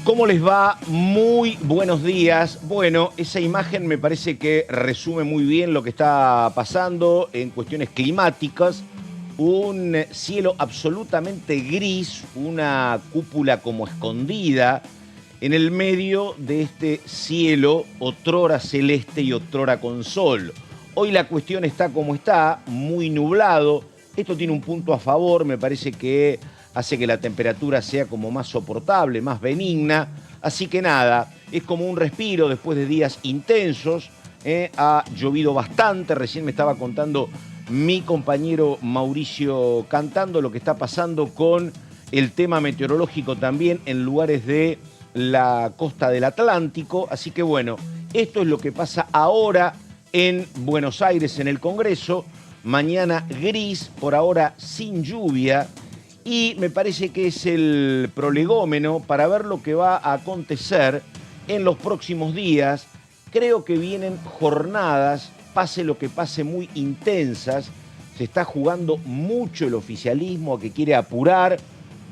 ¿Cómo les va? Muy buenos días. Bueno, esa imagen me parece que resume muy bien lo que está pasando en cuestiones climáticas. Un cielo absolutamente gris, una cúpula como escondida en el medio de este cielo otrora celeste y otrora con sol. Hoy la cuestión está como está, muy nublado. Esto tiene un punto a favor, me parece que hace que la temperatura sea como más soportable, más benigna. Así que nada, es como un respiro después de días intensos. Ha llovido bastante, recién me estaba contando mi compañero Mauricio Cantando lo que está pasando con el tema meteorológico también en lugares de la costa del Atlántico. Así que bueno, esto es lo que pasa ahora en Buenos Aires, en el Congreso. Mañana gris, por ahora sin lluvia. Y me parece que es el prolegómeno para ver lo que va a acontecer en los próximos días. Creo que vienen jornadas, pase lo que pase, muy intensas. Se está jugando mucho el oficialismo a que quiere apurar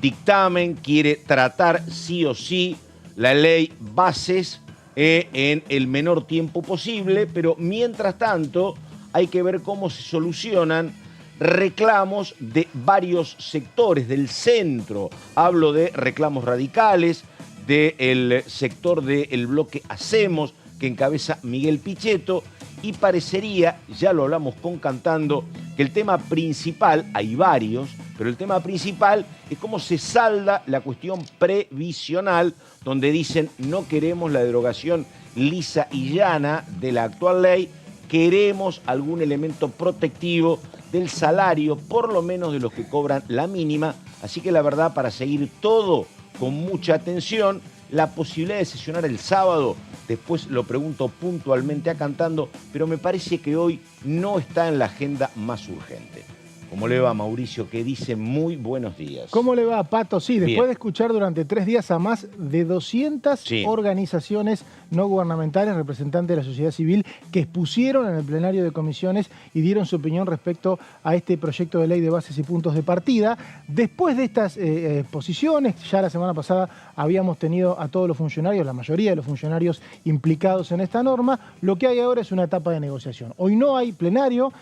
dictamen, quiere tratar sí o sí la ley bases en el menor tiempo posible, pero mientras tanto hay que ver cómo se solucionan reclamos de varios sectores del centro. Hablo de reclamos radicales, del sector del bloque Hacemos, que encabeza Miguel Pichetto, y parecería, ya lo hablamos con Cantando, que el tema principal, hay varios, pero el tema principal es cómo se salda la cuestión previsional, donde dicen no queremos la derogación lisa y llana de la actual ley, queremos algún elemento protectivo del salario, por lo menos de los que cobran la mínima. Así que la verdad, para seguir todo con mucha atención, la posibilidad de sesionar el sábado, después lo pregunto puntualmente a Cantando, pero me parece que hoy no está en la agenda más urgente. ¿Cómo le va, Mauricio? Que dice muy buenos días. ¿Cómo le va, Pato? Sí, después Bien. de escuchar durante 3 días a más de 200 organizaciones no gubernamentales, representantes de la sociedad civil, que expusieron en el plenario de comisiones y dieron su opinión respecto a este proyecto de ley de bases y puntos de partida. Después de estas exposiciones, ya la semana pasada habíamos tenido a todos los funcionarios, la mayoría de los funcionarios implicados en esta norma. Lo que hay ahora es una etapa de negociación. Hoy no hay plenario,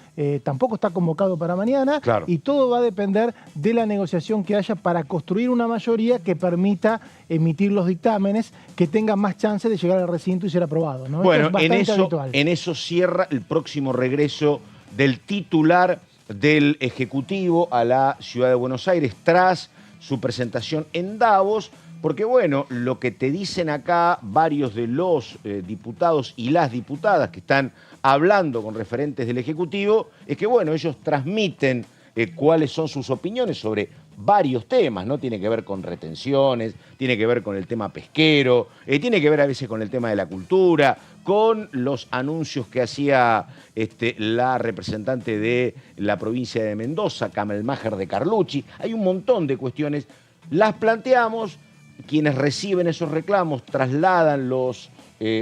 tampoco está convocado para mañana. Claro. Y todo va a depender de la negociación que haya para construir una mayoría que permita emitir los dictámenes, que tenga más chance de llegar al recinto y ser aprobado, ¿no? Bueno, en eso cierra el próximo regreso del titular del Ejecutivo a la Ciudad de Buenos Aires tras su presentación en Davos, porque bueno, lo que te dicen acá varios de los diputados y las diputadas que están hablando con referentes del Ejecutivo es que bueno, ellos transmiten cuáles son sus opiniones sobre varios temas, ¿no? Tiene que ver con retenciones, tiene que ver con el tema pesquero, tiene que ver a veces con el tema de la cultura, con los anuncios que hacía la representante de la provincia de Mendoza, Kamelmacher de Carlucci. Hay un montón de cuestiones, las planteamos, quienes reciben esos reclamos trasladan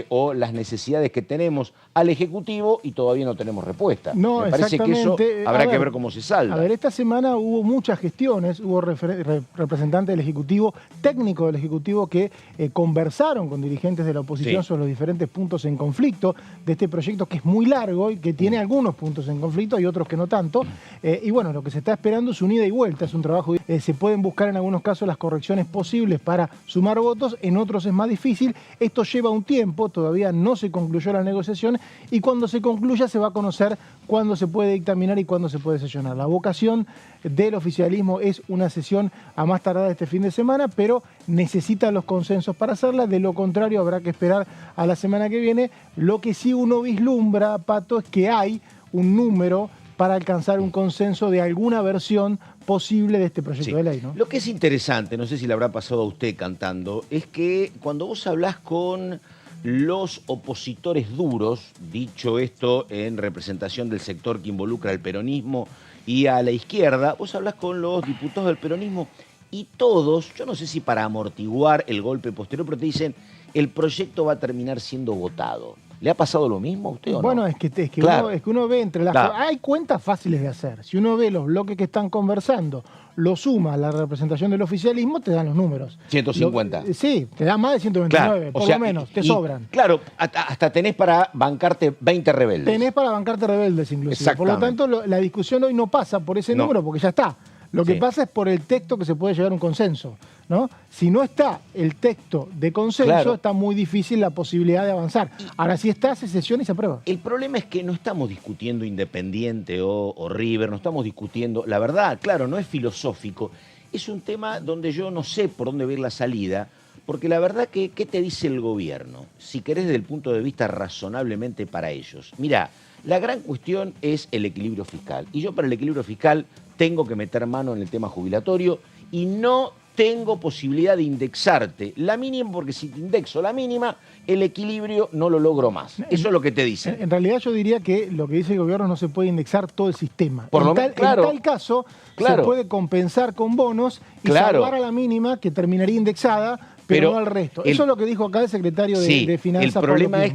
o las necesidades que tenemos al Ejecutivo y todavía no tenemos respuesta. No, me parece que eso habrá que ver cómo se salda. A ver, esta semana hubo muchas gestiones, hubo representantes del Ejecutivo, técnicos del Ejecutivo que conversaron con dirigentes de la oposición sobre los diferentes puntos en conflicto de este proyecto, que es muy largo y que tiene algunos puntos en conflicto y otros que no tanto. Y bueno, lo que se está esperando es un ida y vuelta, es un trabajo. Se pueden buscar en algunos casos las correcciones posibles para sumar votos, en otros es más difícil. Esto lleva un tiempo, todavía no se concluyó la negociación y cuando se concluya se va a conocer cuándo se puede dictaminar y cuándo se puede sesionar. La vocación del oficialismo es una sesión a más tardar este fin de semana, pero necesita los consensos para hacerla, de lo contrario habrá que esperar a la semana que viene. Lo que sí uno vislumbra, Pato, es que hay un número para alcanzar un consenso de alguna versión posible de este proyecto de ley, ¿no? Lo que es interesante, no sé si le habrá pasado a usted Cantando, es que cuando vos hablás con los opositores duros, dicho esto en representación del sector que involucra al peronismo y a la izquierda, vos hablás con los diputados del peronismo y todos, yo no sé si para amortiguar el golpe posterior, pero te dicen el proyecto va a terminar siendo votado. ¿Le ha pasado lo mismo a usted o no? Bueno, es que Claro. uno ve entre las... Claro. Hay cuentas fáciles de hacer. Si uno ve los bloques que están conversando, lo suma a la representación del oficialismo, te dan los números. 150. Sí, te da más de 129, Claro, por lo menos, te sobran. Claro, hasta tenés para bancarte 20 rebeldes. Tenés para bancarte rebeldes, inclusive. Por lo tanto, la discusión hoy no pasa por ese número, porque ya está. Lo que pasa es por el texto que se puede llegar a un consenso, ¿no? Si no está el texto de consenso, está muy difícil la posibilidad de avanzar. Ahora, si está, se sesiona y se aprueba. El problema es que no estamos discutiendo Independiente o River, no estamos discutiendo... La verdad, claro, no es filosófico. Es un tema donde yo no sé por dónde ver la salida, porque la verdad que, ¿qué te dice el gobierno? Si querés desde el punto de vista razonablemente para ellos. Mirá, la gran cuestión es el equilibrio fiscal. Y yo para el equilibrio fiscal tengo que meter mano en el tema jubilatorio y no tengo posibilidad de indexarte la mínima, porque si te indexo la mínima, el equilibrio no lo logro más. Eso es lo que te dicen. En realidad yo diría que lo que dice el gobierno no se puede indexar todo el sistema. En tal caso, se puede compensar con bonos y salvar a la mínima, que terminaría indexada, pero no al resto. Eso es lo que dijo acá el secretario de Finanzas. El problema es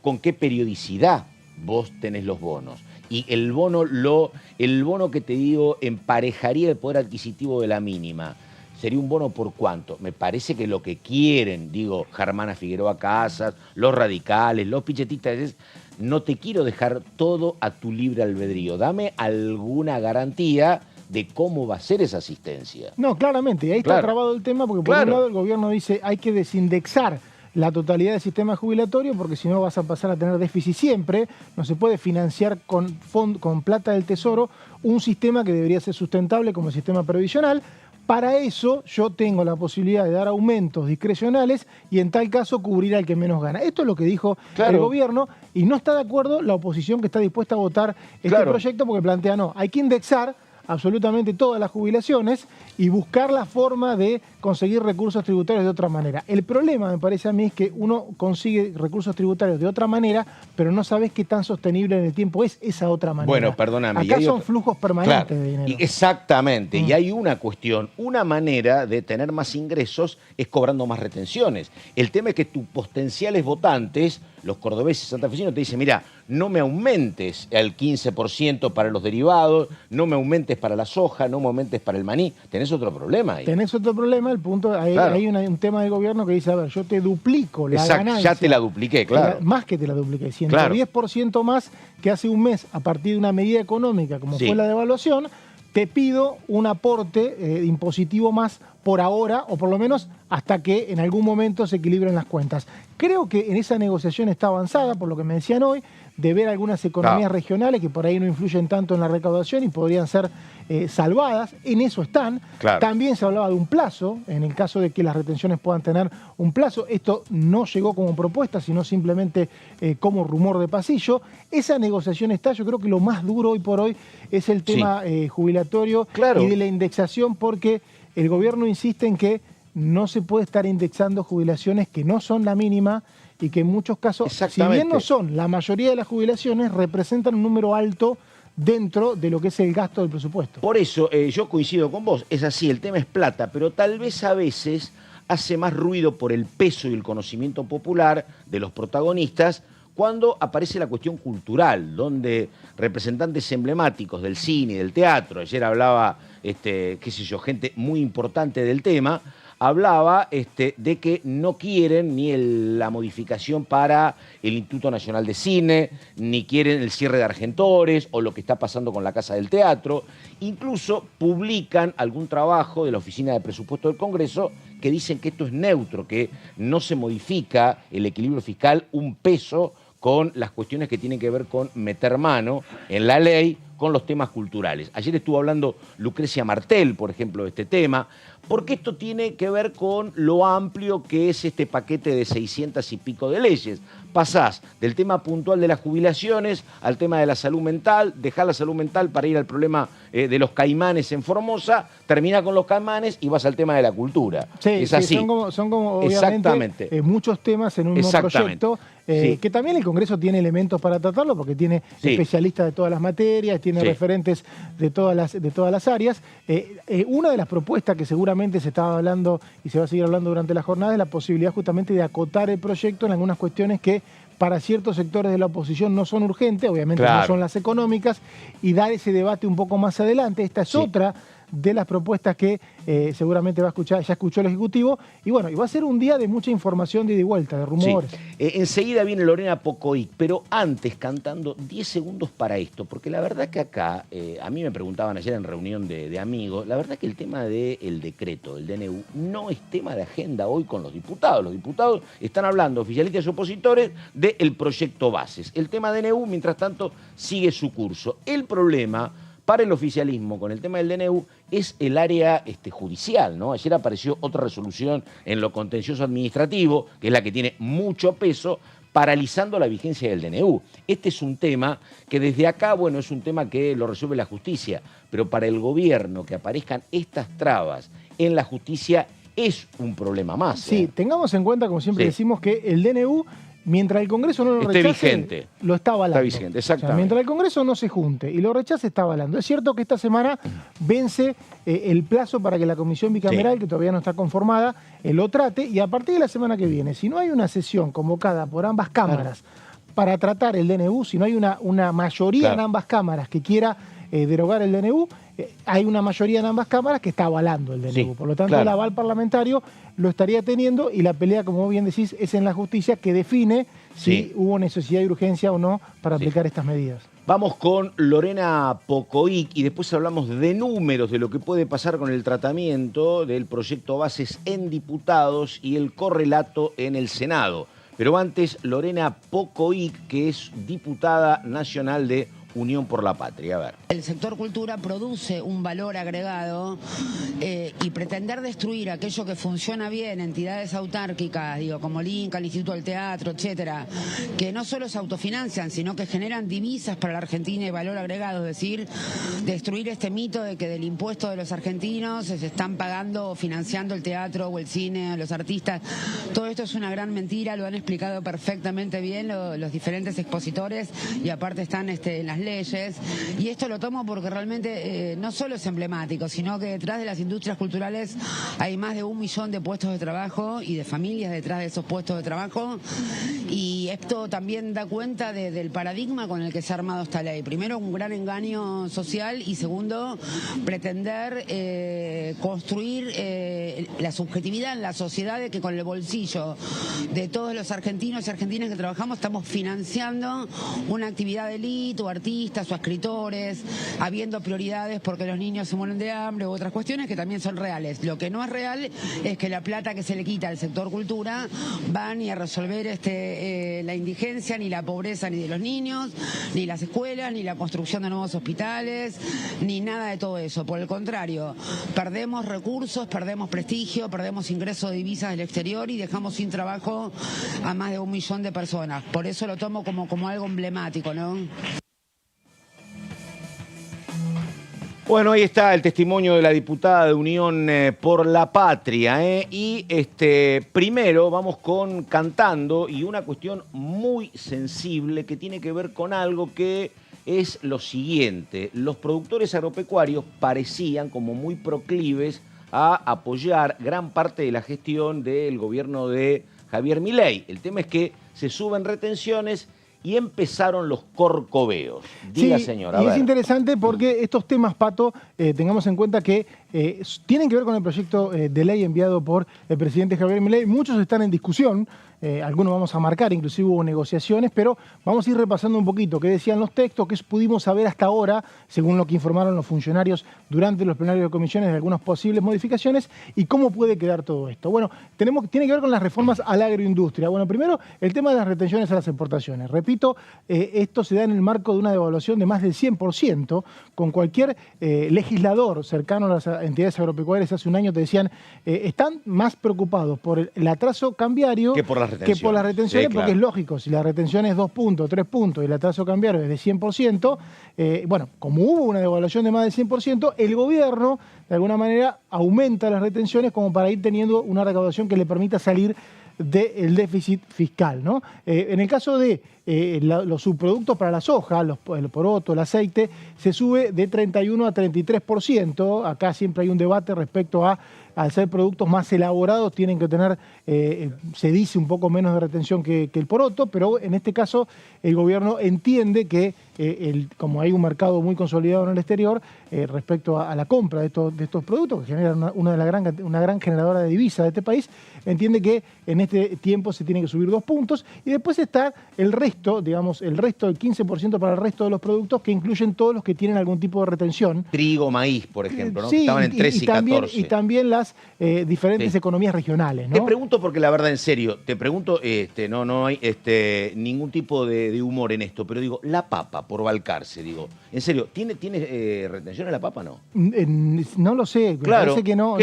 con qué periodicidad vos tenés los bonos. Y el bono que te digo emparejaría el poder adquisitivo de la mínima. ¿Sería un bono por cuánto? Me parece que lo que quieren, digo, Germana Figueroa Casas, los radicales, los pichetistas, es: no te quiero dejar todo a tu libre albedrío. Dame alguna garantía de cómo va a ser esa asistencia. No, claramente. Y ahí está trabado el tema, porque por un lado el gobierno dice hay que desindexar la totalidad del sistema jubilatorio, porque si no vas a pasar a tener déficit siempre. No se puede financiar con plata del Tesoro un sistema que debería ser sustentable como el sistema previsional. Para eso yo tengo la posibilidad de dar aumentos discrecionales y en tal caso cubrir al que menos gana. Esto es lo que dijo el gobierno, y no está de acuerdo la oposición, que está dispuesta a votar este proyecto, porque plantea hay que indexar absolutamente todas las jubilaciones y buscar la forma de conseguir recursos tributarios de otra manera. El problema, me parece a mí, es que uno consigue recursos tributarios de otra manera, pero no sabes qué tan sostenible en el tiempo es esa otra manera. Bueno, perdóname. Acá son flujos permanentes de dinero. Exactamente. Y hay una cuestión. Una manera de tener más ingresos es cobrando más retenciones. El tema es que tus potenciales votantes, los cordobeses santafesinos, te dicen: mira, no me aumentes al 15% para los derivados, no me aumentes para la soja, no me aumentes para el maní. Tenés otro problema ahí. Tenés otro problema. El punto, hay un tema del gobierno que dice: a ver, yo te duplico la ganancia. Ya te la dupliqué, claro. Más que te la dupliqué, 110% más que hace un mes, a partir de una medida económica como fue la devaluación. Te pido un aporte impositivo más por ahora, o por lo menos hasta que en algún momento se equilibren las cuentas. Creo que en esa negociación está avanzada, por lo que me decían hoy, de ver algunas economías regionales que por ahí no influyen tanto en la recaudación y podrían ser salvadas. En eso están. También se hablaba de un plazo, en el caso de que las retenciones puedan tener un plazo. Esto no llegó como propuesta, sino simplemente como rumor de pasillo. Esa negociación está. Yo creo que lo más duro hoy por hoy es el tema jubilatorio y de la indexación, porque el gobierno insiste en que no se puede estar indexando jubilaciones que no son la mínima y que en muchos casos, si bien no son, la mayoría de las jubilaciones representan un número alto dentro de lo que es el gasto del presupuesto. Por eso yo coincido con vos, es así, el tema es plata, pero tal vez a veces hace más ruido por el peso y el conocimiento popular de los protagonistas cuando aparece la cuestión cultural, donde representantes emblemáticos del cine y del teatro, ayer hablaba, qué sé yo, gente muy importante del tema, hablaba de que no quieren ni la modificación para el Instituto Nacional de Cine, ni quieren el cierre de Argentores o lo que está pasando con la Casa del Teatro. Incluso publican algún trabajo de la Oficina de Presupuesto del Congreso que dicen que esto es neutro, que no se modifica el equilibrio fiscal un peso con las cuestiones que tienen que ver con meter mano en la ley con los temas culturales. Ayer estuvo hablando Lucrecia Martel, por ejemplo, de este tema, porque esto tiene que ver con lo amplio que es este paquete de 600 y pico de leyes. Pasás del tema puntual de las jubilaciones al tema de la salud mental, dejás la salud mental para ir al problema de los caimanes en Formosa, terminás con los caimanes y vas al tema de la cultura. Es así. Son como obviamente muchos temas en un mismo proyecto, que también el Congreso tiene elementos para tratarlo, porque tiene especialistas de todas las materias, tiene referentes de todas las áreas. Una de las propuestas que seguramente se estaba hablando y se va a seguir hablando durante la jornada es la posibilidad justamente de acotar el proyecto en algunas cuestiones que para ciertos sectores de la oposición no son urgentes, obviamente Claro. no son las económicas, y dar ese debate un poco más adelante. Esta es otra de las propuestas que seguramente va a escuchar, ya escuchó el Ejecutivo, y bueno, y va a ser un día de mucha información de ida y vuelta, de rumores. Sí. Enseguida viene Lorena Pocoic, pero antes cantando 10 segundos para esto, porque la verdad que acá, a mí me preguntaban ayer en reunión de amigos, la verdad que el tema del decreto, del DNU, no es tema de agenda hoy con los diputados. Los diputados están hablando, oficialistas y opositores, del proyecto Bases. El tema DNU, mientras tanto, sigue su curso. El problema para el oficialismo con el tema del DNU es el área judicial, ¿no? Ayer apareció otra resolución en lo contencioso administrativo, que es la que tiene mucho peso, paralizando la vigencia del DNU. Este es un tema que desde acá, bueno, es un tema que lo resuelve la justicia, pero para el gobierno que aparezcan estas trabas en la justicia es un problema más. Sí, tengamos en cuenta, como siempre decimos, que el DNU, mientras el Congreso no lo rechace, vigente. lo está avalando. Está vigente, exactamente. O sea, mientras el Congreso no se junte y lo rechace, está avalando. Es cierto que esta semana vence el plazo para que la comisión bicameral, que todavía no está conformada, lo trate, y a partir de la semana que viene, si no hay una sesión convocada por ambas cámaras para tratar el DNU, si no hay una mayoría en ambas cámaras que quiera derogar el DNU, hay una mayoría en ambas cámaras que está avalando el DNU. Sí, por lo tanto, el aval parlamentario lo estaría teniendo, y la pelea, como bien decís, es en la justicia, que define si hubo necesidad y urgencia o no para aplicar estas medidas. Vamos con Lorena Pocoic y después hablamos de números, de lo que puede pasar con el tratamiento del proyecto Bases en diputados y el correlato en el Senado. Pero antes, Lorena Pocoic, que es diputada nacional de Unión por la Patria. A ver. El sector cultura produce un valor agregado y pretender destruir aquello que funciona bien, entidades autárquicas, digo, como el INCA, el Instituto del Teatro, etcétera, que no solo se autofinancian, sino que generan divisas para la Argentina y valor agregado, es decir, destruir este mito de que del impuesto de los argentinos se están pagando o financiando el teatro o el cine, los artistas. Todo esto es una gran mentira, lo han explicado perfectamente bien los diferentes expositores, y aparte están en las leyes, y esto lo tomo porque realmente no solo es emblemático, sino que detrás de las industrias culturales hay más de 1 millón de puestos de trabajo y de familias detrás de esos puestos de trabajo, y esto también da cuenta del paradigma con el que se ha armado esta ley. Primero, un gran engaño social, y segundo, pretender construir la subjetividad en la sociedad de que con el bolsillo de todos los argentinos y argentinas que trabajamos estamos financiando una actividad de élite o artistas o escritores, habiendo prioridades porque los niños se mueren de hambre u otras cuestiones que también son reales. Lo que no es real es que la plata que se le quita al sector cultura va ni a resolver la indigencia ni la pobreza ni de los niños, ni las escuelas, ni la construcción de nuevos hospitales, ni nada de todo eso. Por el contrario, perdemos recursos, perdemos prestigio, perdemos ingresos de divisas del exterior y dejamos sin trabajo a más de 1 millón de personas. Por eso lo tomo como algo emblemático, ¿no? Bueno, ahí está el testimonio de la diputada de Unión por la Patria. Y primero vamos con cantando y una cuestión muy sensible que tiene que ver con algo que es lo siguiente. Los productores agropecuarios parecían como muy proclives a apoyar gran parte de la gestión del gobierno de Javier Milei. El tema es que se suben retenciones y empezaron los corcoveos. Diga, señora. Y es interesante porque estos temas, Pato, tengamos en cuenta que tienen que ver con el proyecto de ley enviado por el presidente Javier Milei. Muchos están en discusión, algunos vamos a marcar, inclusive hubo negociaciones, pero vamos a ir repasando un poquito qué decían los textos, qué pudimos saber hasta ahora, según lo que informaron los funcionarios durante los plenarios de comisiones, de algunas posibles modificaciones, y cómo puede quedar todo esto. Bueno, tiene que ver con las reformas a la agroindustria. Bueno, primero, el tema de las retenciones a las exportaciones. Repito, esto se da en el marco de una devaluación de más del 100%, con cualquier legislador cercano a las entidades agropecuarias hace un año te decían, están más preocupados por el atraso cambiario que por las retenciones, sí, porque es lógico, si la retención es 2 puntos, 3 puntos y el atraso cambiario es de 100%, bueno, como hubo una devaluación de más del 100%, el gobierno de alguna manera aumenta las retenciones como para ir teniendo una recaudación que le permita salir del déficit fiscal, ¿no? En el caso de los subproductos para la soja, el poroto, el aceite, se sube de 31 a 33%. Acá siempre hay un debate respecto a, al ser productos más elaborados, tienen que tener, se dice, un poco menos de retención que el poroto, pero en este caso el gobierno entiende que, como hay un mercado muy consolidado en el exterior, respecto a la compra de estos productos, que generan una gran generadora de divisas de este país, entiende que en este tiempo se tiene que subir 2 puntos, y después está el resto, digamos, el resto del 15% para el resto de los productos, que incluyen todos los que tienen algún tipo de retención. Trigo, maíz, por ejemplo, ¿no? Sí, que estaban en 13 y 14. Y también las diferentes economías regionales, ¿no? Te pregunto porque la verdad, en serio, te pregunto, no hay ningún tipo de humor en esto, pero digo, la papa por Balcarce, digo, en serio, ¿tiene retención en la papa, no? No lo sé, Claro, parece que no.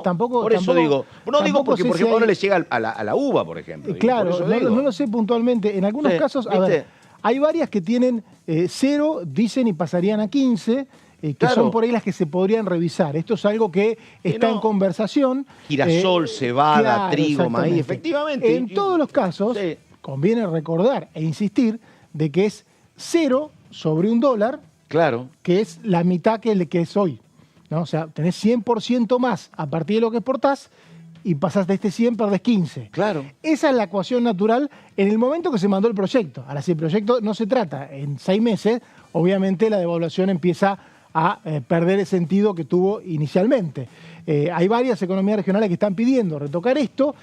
Tampoco, por eso digo, no digo porque, por ejemplo, ahora le llega a la uva, por ejemplo. Claro, no lo sé puntualmente. En algunos casos, a ver, hay varias que tienen 0, dicen, y pasarían a 15, que son por ahí las que se podrían revisar. Esto es algo que está en conversación. Girasol, cebada, trigo, maíz, efectivamente. En todos los casos, conviene recordar e insistir de que es 0 sobre $1, claro, que es la mitad que es hoy, ¿no? O sea, tenés 100% más a partir de lo que exportás, y pasás de este 100, perdés 15. Claro. Esa es la ecuación natural en el momento que se mandó el proyecto. Ahora, si el proyecto no se trata en 6 meses, obviamente la devaluación empieza a perder el sentido que tuvo inicialmente. Hay varias economías regionales que están pidiendo retocar esto.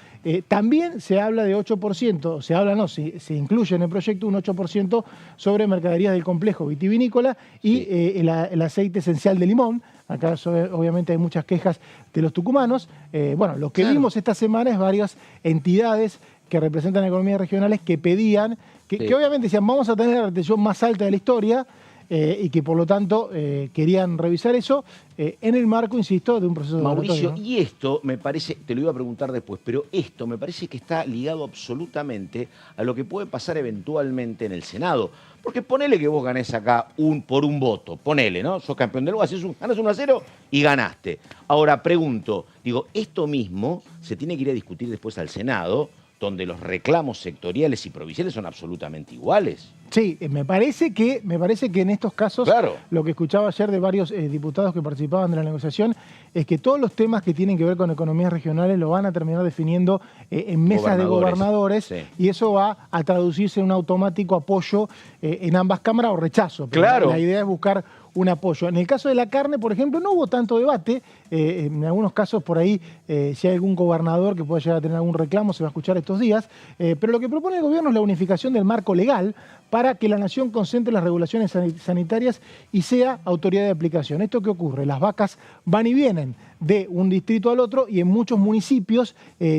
También se habla de 8%, se incluye en el proyecto un 8% sobre mercaderías del complejo vitivinícola y el aceite esencial de limón. Acá obviamente hay muchas quejas de los tucumanos. Bueno, lo que vimos esta semana es varias entidades que representan economías regionales que pedían, que obviamente decían, vamos a tener la retención más alta de la historia, y que por lo tanto querían revisar eso en el marco, insisto, de un proceso de Mauricio, ¿no? Y esto me parece, te lo iba a preguntar después, pero esto me parece que está ligado absolutamente a lo que puede pasar eventualmente en el Senado. Porque ponele que vos ganés acá por un voto, ponele, ¿no? Sos campeón del ganas 1-0 y ganaste. Ahora pregunto, digo, esto mismo se tiene que ir a discutir después al Senado, donde los reclamos sectoriales y provinciales son absolutamente iguales. Sí, me parece que en estos casos, lo que escuchaba ayer de varios diputados que participaban de la negociación, es que todos los temas que tienen que ver con economías regionales lo van a terminar definiendo en mesas de gobernadores, y eso va a traducirse en un automático apoyo en ambas cámaras o rechazo. Pero la idea es buscar un apoyo. En el caso de la carne, por ejemplo, no hubo tanto debate. En algunos casos, por ahí, si hay algún gobernador que pueda llegar a tener algún reclamo, se va a escuchar estos días. Pero lo que propone el gobierno es la unificación del marco legal para que la nación concentre las regulaciones sanitarias y sea autoridad de aplicación. ¿Esto qué ocurre? Las vacas van y vienen de un distrito al otro y en muchos municipios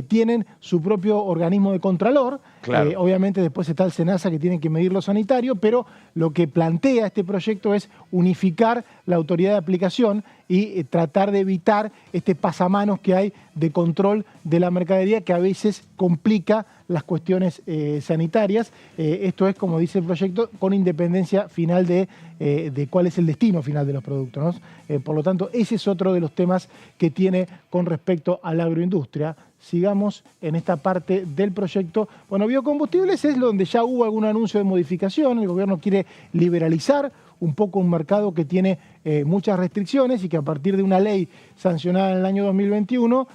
tienen su propio organismo de contralor. Obviamente después está el SENASA que tiene que medir lo sanitario, pero lo que plantea este proyecto es unificar la autoridad de aplicación y tratar de evitar este pasamanos que hay de control de la mercadería que a veces complica las cuestiones sanitarias. Esto es, como dice el proyecto, con independencia final de cuál es el destino final de los productos, ¿no? Por lo tanto, ese es otro de los temas que tiene con respecto a la agroindustria. Sigamos en esta parte del proyecto. Bueno, biocombustibles es donde ya hubo algún anuncio de modificación. El gobierno quiere liberalizar un poco un mercado que tiene muchas restricciones y que a partir de una ley sancionada en el año 2021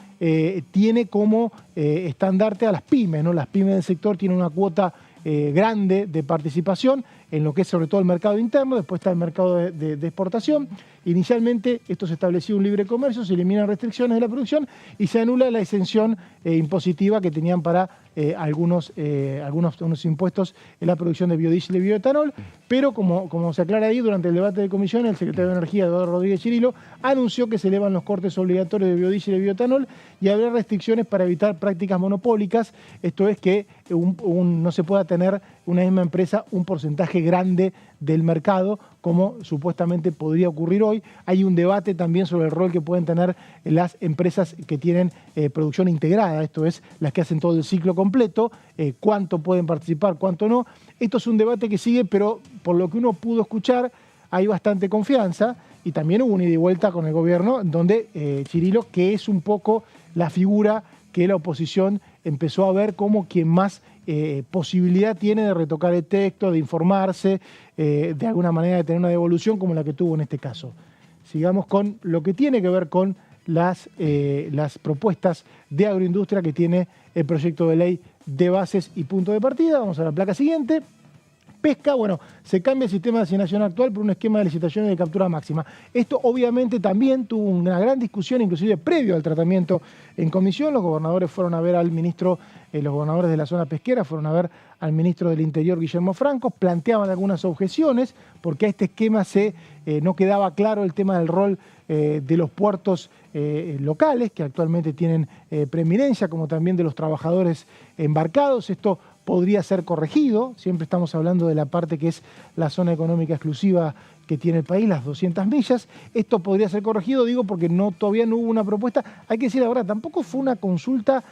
tiene como estandarte a las pymes, ¿no? Las pymes del sector tienen una cuota grande de participación en lo que es sobre todo el mercado interno, después está el mercado de exportación. Inicialmente esto se estableció un libre comercio, se eliminan restricciones de la producción y se anula la exención impositiva que tenían para algunos impuestos en la producción de biodiesel y bioetanol, pero como se aclara ahí, durante el debate de comisión, el secretario de Energía, Eduardo Rodríguez Chirilo, anunció que se elevan los cortes obligatorios de biodiesel y bioetanol y habrá restricciones para evitar prácticas monopólicas. Esto es que no se pueda tener una misma empresa un porcentaje grande del mercado, como supuestamente podría ocurrir hoy. Hay un debate también sobre el rol que pueden tener las empresas que tienen producción integrada, esto es, las que hacen todo el ciclo completo, cuánto pueden participar, cuánto no. Esto es un debate que sigue, pero por lo que uno pudo escuchar, hay bastante confianza y también hubo un ida y vuelta con el gobierno, donde Chirilo, que es un poco la figura que la oposición empezó a ver como quien más posibilidad tiene de retocar el texto, de informarse, de alguna manera de tener una devolución como la que tuvo en este caso. Sigamos con lo que tiene que ver con las propuestas de agroindustria que tiene el proyecto de ley de bases y punto de partida. Vamos a la placa siguiente. Pesca, bueno, se cambia el sistema de asignación actual por un esquema de licitaciones de captura máxima. Esto obviamente también tuvo una gran discusión, inclusive previo al tratamiento en comisión. Los gobernadores fueron a ver al ministro, los gobernadores de la zona pesquera fueron a ver al ministro del Interior, Guillermo Franco, planteaban algunas objeciones porque a este esquema no quedaba claro el tema del rol de los puertos locales, que actualmente tienen preeminencia, como también de los trabajadores embarcados. Esto podría ser corregido, siempre estamos hablando de la parte que es la zona económica exclusiva que tiene el país, las 200 millas. Esto podría ser corregido, digo, porque todavía no hubo una propuesta. Hay que decir la verdad, tampoco fue una consulta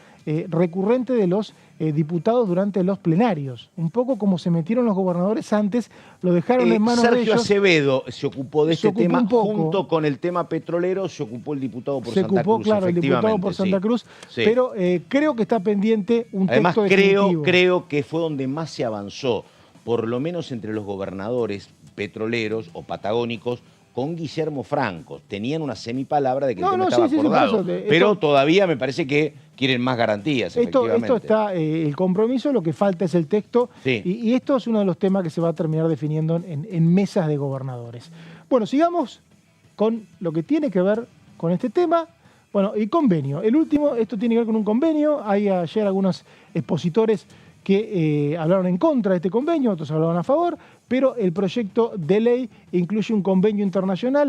recurrente de los diputados durante los plenarios. Un poco como se metieron los gobernadores antes, lo dejaron en manos de ellos. Sergio Acevedo se ocupó de este tema junto con el tema petrolero, se ocupó el diputado por Santa Cruz. Se ocupó, claro, el diputado por Santa Cruz, sí. Pero creo que está pendiente un texto definitivo. Además, creo que fue donde más se avanzó, por lo menos entre los gobernadores petroleros o patagónicos, con Guillermo Franco. Tenían una semipalabra de que el tema estaba acordado. Pero todavía me parece que quieren más garantías, efectivamente. Esto está, el compromiso, lo que falta es el texto. Sí. Y esto es uno de los temas que se va a terminar definiendo en mesas de gobernadores. Bueno, sigamos con lo que tiene que ver con este tema. Bueno, y convenio. El último, esto tiene que ver con un convenio. Hay ayer algunos expositores que hablaron en contra de este convenio, otros hablaban a favor, pero el proyecto de ley incluye un convenio internacional,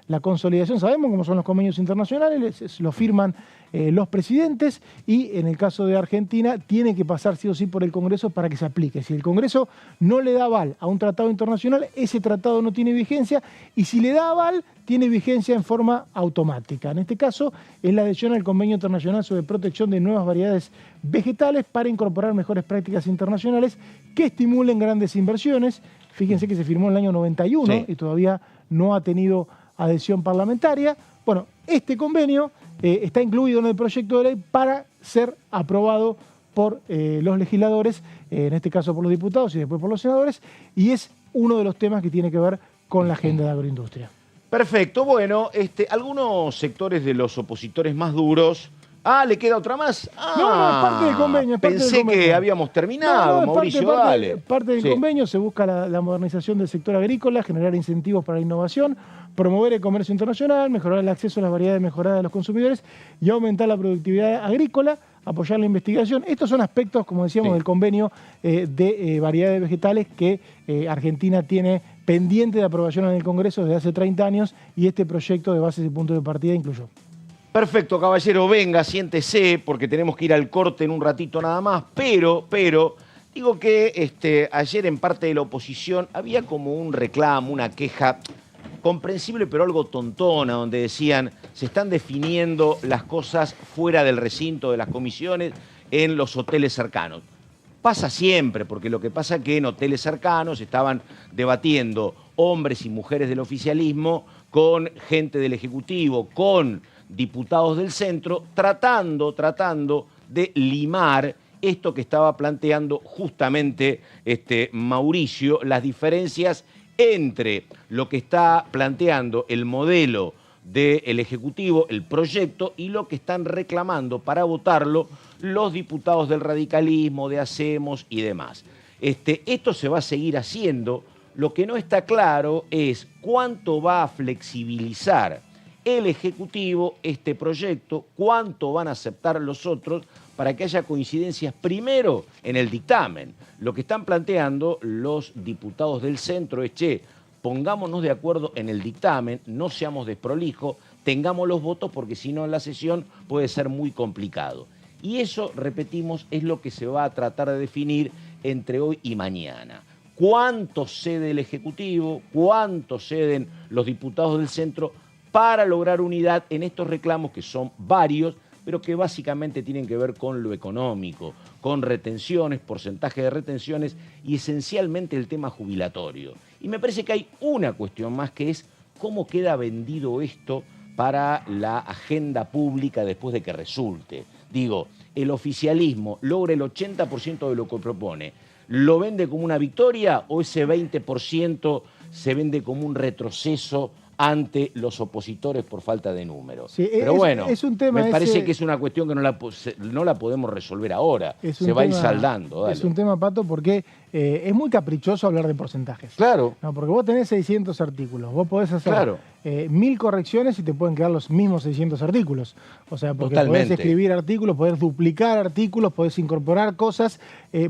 la consolidación, sabemos cómo son los convenios internacionales, lo firman los presidentes y en el caso de Argentina tiene que pasar sí o sí por el Congreso para que se aplique. Si el Congreso no le da aval a un tratado internacional, ese tratado no tiene vigencia y si le da aval, tiene vigencia en forma automática. En este caso, es la adhesión al Convenio Internacional sobre Protección de Nuevas Variedades Vegetales para incorporar mejores prácticas internacionales que estimulen grandes inversiones. Fíjense que se firmó en el año 91 sí. Y todavía no ha tenido adhesión parlamentaria. Bueno, este convenio está incluido en el proyecto de ley para ser aprobado por los legisladores, en este caso por los diputados y después por los senadores, y es uno de los temas que tiene que ver con la agenda de agroindustria. Perfecto, bueno, algunos sectores de los opositores más duros... ¿le queda otra más? No, es parte del convenio. Pensé que habíamos terminado, Mauricio, dale. Parte del convenio, se busca la modernización del sector agrícola, generar incentivos para la innovación, promover el comercio internacional, mejorar el acceso a las variedades mejoradas de los consumidores y aumentar la productividad agrícola, apoyar la investigación. Estos son aspectos, como decíamos, del convenio de variedades vegetales que Argentina tiene pendiente de aprobación en el Congreso desde hace 30 años y este proyecto de bases y puntos de partida incluyó. Perfecto, caballero, venga, siéntese, porque tenemos que ir al corte en un ratito nada más, pero digo que ayer en parte de la oposición había como un reclamo, una queja comprensible pero algo tontona, donde decían, se están definiendo las cosas fuera del recinto de las comisiones en los hoteles cercanos. Pasa siempre, porque lo que pasa es que en hoteles cercanos estaban debatiendo hombres y mujeres del oficialismo con gente del Ejecutivo, con diputados del centro, tratando de limar esto que estaba planteando justamente Mauricio, las diferencias entre lo que está planteando el modelo del Ejecutivo, el proyecto, y lo que están reclamando para votarlo los diputados del radicalismo, de Hacemos y demás. Esto se va a seguir haciendo. Lo que no está claro es cuánto va a flexibilizar el Ejecutivo este proyecto, cuánto van a aceptar los otros para que haya coincidencias primero en el dictamen. Lo que están planteando los diputados del centro es, pongámonos de acuerdo en el dictamen, no seamos desprolijos, tengamos los votos porque si no en la sesión puede ser muy complicado. Y eso, repetimos, es lo que se va a tratar de definir entre hoy y mañana. ¿Cuánto cede el Ejecutivo? ¿Cuánto ceden los diputados del centro para lograr unidad en estos reclamos que son varios, pero que básicamente tienen que ver con lo económico, con retenciones, porcentaje de retenciones y esencialmente el tema jubilatorio? Y me parece que hay una cuestión más que es cómo queda vendido esto para la agenda pública después de que resulte. Digo, el oficialismo logra el 80% de lo que propone. ¿Lo vende como una victoria o ese 20% se vende como un retroceso ante los opositores por falta de números? Sí, pero bueno, es un tema me parece que es una cuestión que no la podemos resolver ahora. Se va a ir saldando. Dale. Es un tema, Pato, porque es muy caprichoso hablar de porcentajes. Claro. No, porque vos tenés 600 artículos, vos podés hacer 1000 correcciones y te pueden quedar los mismos 600 artículos. O sea, porque podés escribir artículos, podés duplicar artículos, podés incorporar cosas,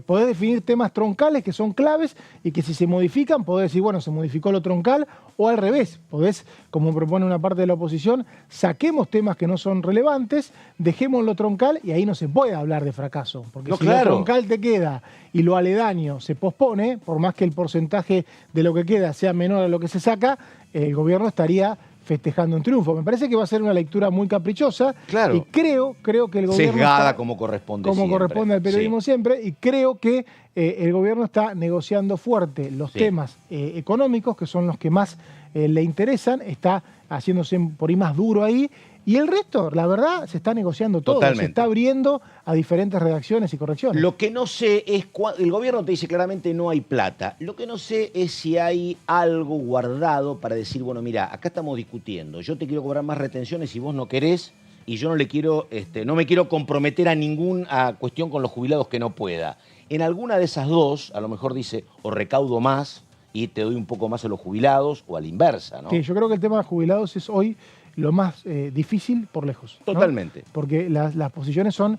podés definir temas troncales que son claves y que si se modifican podés decir, bueno, se modificó lo troncal, o al revés, podés, como propone una parte de la oposición, saquemos temas que no son relevantes, dejemos lo troncal y ahí no se puede hablar de fracaso. Porque si lo troncal te queda y lo aledaño se pospone, por más que el porcentaje de lo que queda sea menor a lo que se saca, el gobierno estaría festejando un triunfo. Me parece que va a ser una lectura muy caprichosa y creo que el gobierno sesgada como corresponde al periodismo siempre, y creo que el gobierno está negociando fuerte los temas económicos, que son los que más le interesan, está haciéndose por ahí más duro ahí, y el resto, la verdad, se está negociando todo. Se está abriendo a diferentes redacciones y correcciones. Lo que no sé es, el gobierno te dice claramente no hay plata. Lo que no sé es si hay algo guardado para decir, bueno, mira, acá estamos discutiendo, yo te quiero cobrar más retenciones y vos no querés, y yo no le quiero, no me quiero comprometer a ninguna cuestión con los jubilados que no pueda. En alguna de esas dos, a lo mejor dice, o recaudo más y te doy un poco más a los jubilados, o a la inversa, ¿no? Sí, yo creo que el tema de jubilados es hoy lo más difícil por lejos, ¿no? Totalmente. Porque las posiciones son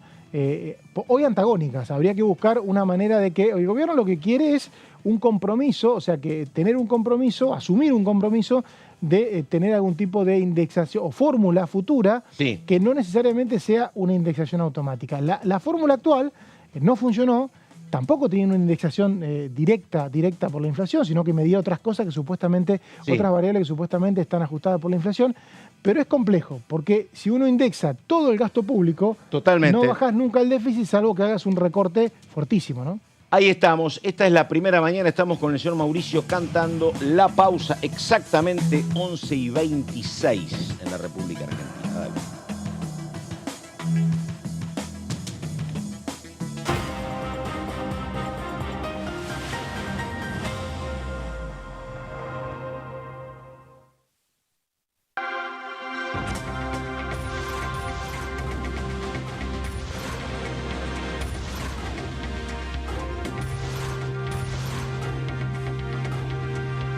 hoy antagónicas. Habría que buscar una manera de que el gobierno lo que quiere es un compromiso, o sea, que tener un compromiso, asumir un compromiso de tener algún tipo de indexación o fórmula futura que no necesariamente sea una indexación automática. La fórmula actual no funcionó. Tampoco tenía una indexación directa por la inflación, sino que medía otras cosas que supuestamente, otras variables que supuestamente están ajustadas por la inflación. Pero es complejo, porque si uno indexa todo el gasto público, no bajás nunca el déficit, salvo que hagas un recorte fuertísimo, ¿no? Ahí estamos, esta es la primera mañana, estamos con el señor Mauricio cantando La Pausa, exactamente 11:26 en la República Argentina. Dale.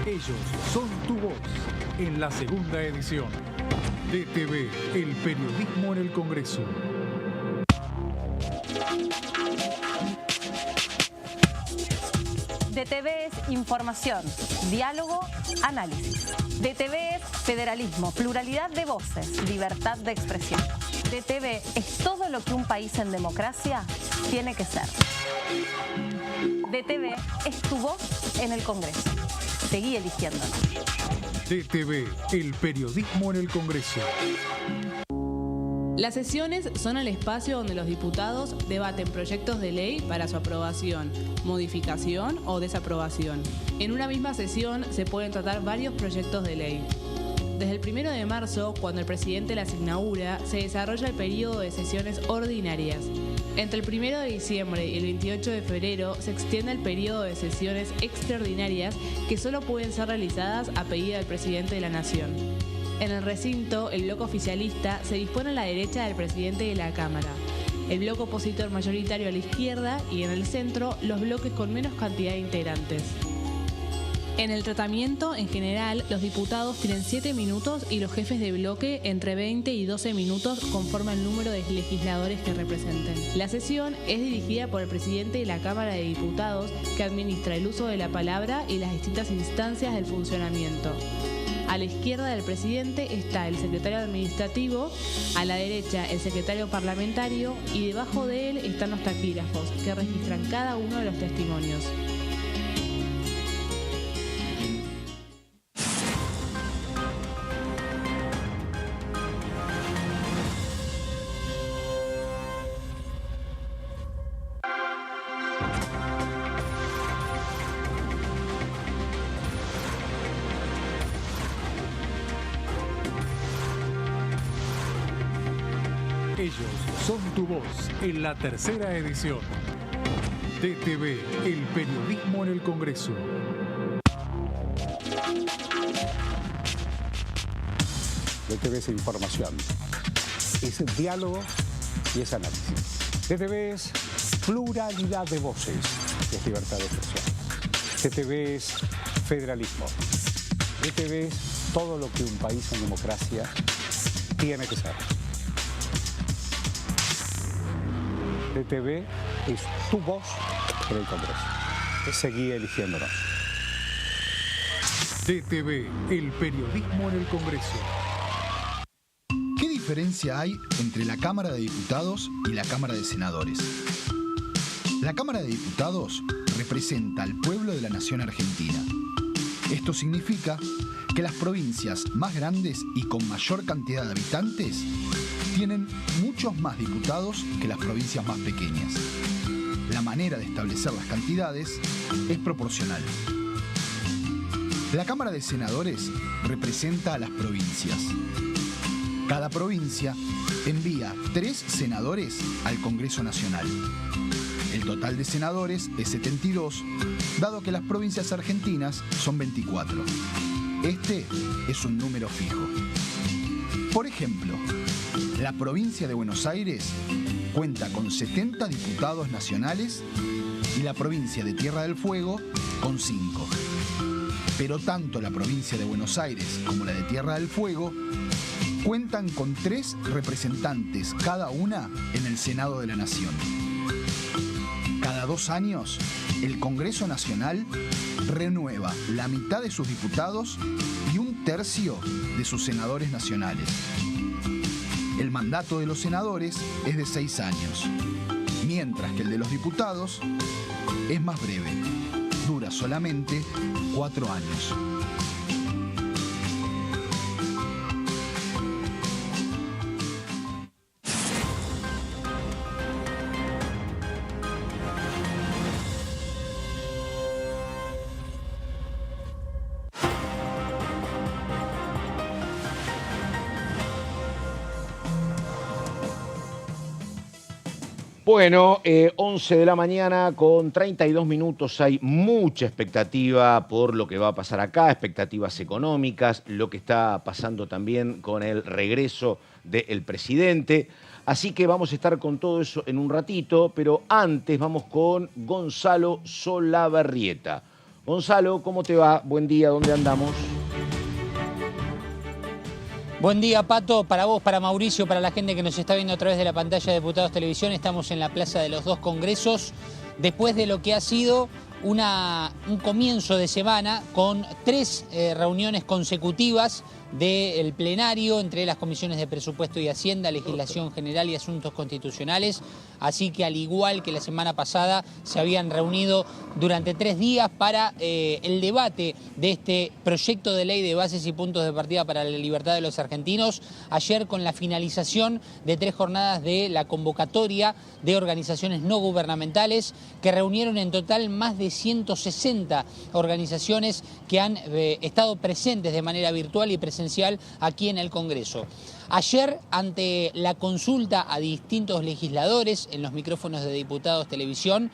Ellos son tu voz en la segunda edición. DTV, el periodismo en el Congreso. DTV es información, diálogo, análisis. DTV es federalismo, pluralidad de voces, libertad de expresión. DTV es todo lo que un país en democracia tiene que ser. DTV es tu voz en el Congreso. Seguí eligiéndonos. DTV, el periodismo en el Congreso. Las sesiones son el espacio donde los diputados debaten proyectos de ley para su aprobación, modificación o desaprobación. En una misma sesión se pueden tratar varios proyectos de ley. Desde el 1 de marzo, cuando el presidente las inaugura, se desarrolla el periodo de sesiones ordinarias. Entre el 1 de diciembre y el 28 de febrero se extiende el periodo de sesiones extraordinarias que solo pueden ser realizadas a pedido del presidente de la Nación. En el recinto, el bloque oficialista se dispone a la derecha del presidente de la Cámara, el bloque opositor mayoritario a la izquierda y en el centro los bloques con menos cantidad de integrantes. En el tratamiento, en general, los diputados tienen 7 minutos y los jefes de bloque entre 20 y 12 minutos conforme al número de legisladores que representen. La sesión es dirigida por el presidente de la Cámara de Diputados, que administra el uso de la palabra y las distintas instancias del funcionamiento. A la izquierda del presidente está el secretario administrativo, a la derecha el secretario parlamentario y debajo de él están los taquígrafos, que registran cada uno de los testimonios. Ellos son tu voz en la tercera edición. DTV, el periodismo en el Congreso. DTV es información, es diálogo y es análisis. DTV es pluralidad de voces, es libertad de expresión. DTV es federalismo. DTV es todo lo que un país en democracia tiene que ser. DTV es tu voz en el Congreso. Seguí eligiéndonos. DTV, el periodismo en el Congreso. ¿Qué diferencia hay entre la Cámara de Diputados y la Cámara de Senadores? La Cámara de Diputados representa al pueblo de la nación argentina. Esto significa que las provincias más grandes y con mayor cantidad de habitantes tienen muchos más diputados que las provincias más pequeñas. La manera de establecer las cantidades es proporcional. La Cámara de Senadores representa a las provincias. Cada provincia envía 3 senadores al Congreso Nacional. El total de senadores es 72, dado que las provincias argentinas son 24. Este es un número fijo. Por ejemplo, la provincia de Buenos Aires cuenta con 70 diputados nacionales y la provincia de Tierra del Fuego con 5. Pero tanto la provincia de Buenos Aires como la de Tierra del Fuego cuentan con 3 representantes cada una en el Senado de la Nación. Cada 2 años, el Congreso Nacional renueva la mitad de sus diputados y 1/3 de sus senadores nacionales. El mandato de los senadores es de 6 años, mientras que el de los diputados es más breve, dura solamente 4 años. Bueno, 11 de la mañana con 32 minutos. Hay mucha expectativa por lo que va a pasar acá, expectativas económicas, lo que está pasando también con el regreso del presidente. Así que vamos a estar con todo eso en un ratito, pero antes vamos con Gonzalo Solabarrieta. Gonzalo, ¿cómo te va? Buen día, ¿dónde andamos? Buen día, Pato, para vos, para Mauricio, para la gente que nos está viendo a través de la pantalla de Diputados Televisión. Estamos en la Plaza de los Dos Congresos, después de lo que ha sido un comienzo de semana con 3 reuniones consecutivas del plenario entre las comisiones de Presupuesto y Hacienda, Legislación General y Asuntos Constitucionales. Así que al igual que la semana pasada, se habían reunido durante 3 días para el debate de este proyecto de ley de bases y puntos de partida para la libertad de los argentinos. Ayer, con la finalización de 3 jornadas de la convocatoria de organizaciones no gubernamentales, que reunieron en total más de 160 organizaciones que han estado presentes de manera virtual y presencial aquí en el Congreso. Ayer, ante la consulta a distintos legisladores en los micrófonos de Diputados Televisión,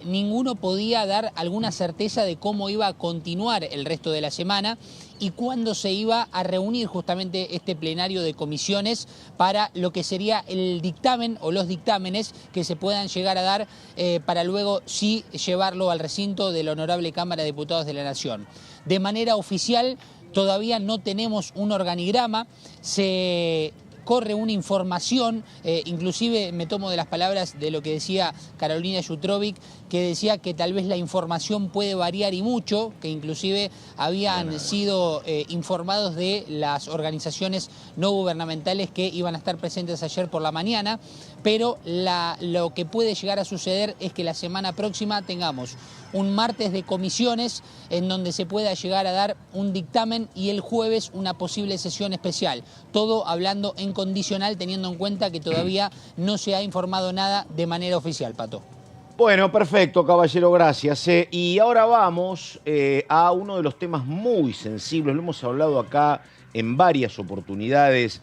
ninguno podía dar alguna certeza de cómo iba a continuar el resto de la semana y cuándo se iba a reunir justamente este plenario de comisiones para lo que sería el dictamen o los dictámenes que se puedan llegar a dar para luego sí llevarlo al recinto de la Honorable Cámara de Diputados de la Nación. De manera oficial, todavía no tenemos un organigrama, se corre una información, inclusive me tomo de las palabras de lo que decía Carolina Yutrovic, que decía que tal vez la información puede variar y mucho, que inclusive habían sido informados de las organizaciones no gubernamentales que iban a estar presentes ayer por la mañana, pero lo que puede llegar a suceder es que la semana próxima tengamos un martes de comisiones en donde se pueda llegar a dar un dictamen y el jueves una posible sesión especial. Todo hablando en condicional, teniendo en cuenta que todavía no se ha informado nada de manera oficial, Pato. Bueno, perfecto, caballero, gracias. Y ahora vamos a uno de los temas muy sensibles. Lo hemos hablado acá en varias oportunidades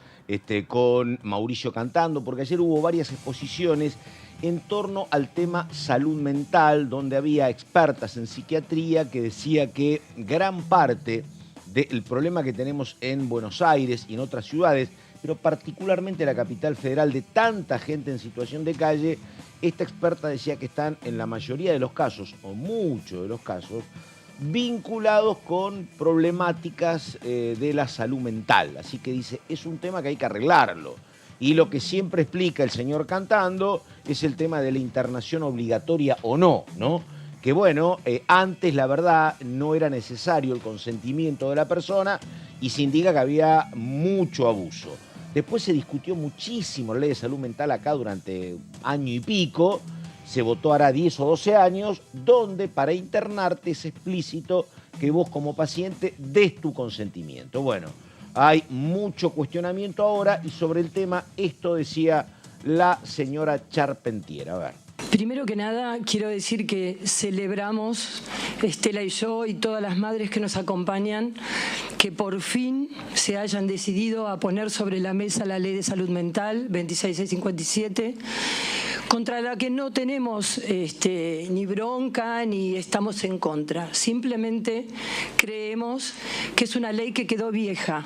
con Mauricio Cantando, porque ayer hubo varias exposiciones en torno al tema salud mental, donde había expertas en psiquiatría que decía que gran parte del problema que tenemos en Buenos Aires y en otras ciudades, pero particularmente la capital federal, de tanta gente en situación de calle, esta experta decía que están en la mayoría de los casos, o muchos de los casos, vinculados con problemáticas de la salud mental. Así que dice, es un tema que hay que arreglarlo. Y lo que siempre explica el señor Cantando es el tema de la internación obligatoria o no, ¿no? Que bueno, antes la verdad no era necesario el consentimiento de la persona y se indica que había mucho abuso. Después se discutió muchísimo la ley de salud mental acá durante año y pico. Se votó hará 10 o 12 años, donde para internarte es explícito que vos como paciente des tu consentimiento. Bueno, hay mucho cuestionamiento ahora y sobre el tema esto decía la señora Charpentier. A ver. Primero que nada, quiero decir que celebramos, Estela y yo y todas las madres que nos acompañan, que por fin se hayan decidido a poner sobre la mesa la Ley de Salud Mental 26657, contra la que no tenemos ni bronca ni estamos en contra. Simplemente creemos que es una ley que quedó vieja,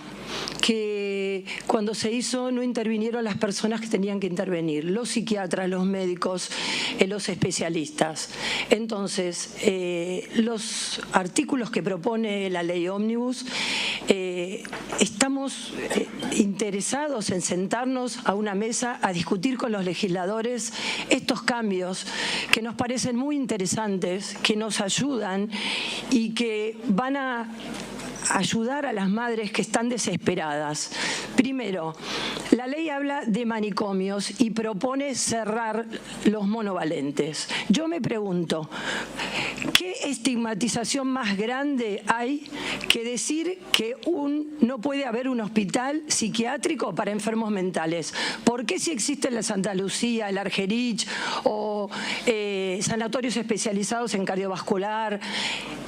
que cuando se hizo no intervinieron las personas que tenían que intervenir, los psiquiatras, los médicos, los especialistas. Entonces, los artículos que propone la ley Ómnibus, estamos interesados en sentarnos a una mesa a discutir con los legisladores estos cambios que nos parecen muy interesantes, que nos ayudan y que van a ayudar a las madres que están desesperadas. Primero, la ley habla de manicomios y propone cerrar los monovalentes. Yo me pregunto, ¿qué estigmatización más grande hay que decir que no puede haber un hospital psiquiátrico para enfermos mentales? ¿Por qué si existe la Santa Lucía, el Argerich o sanatorios especializados en cardiovascular?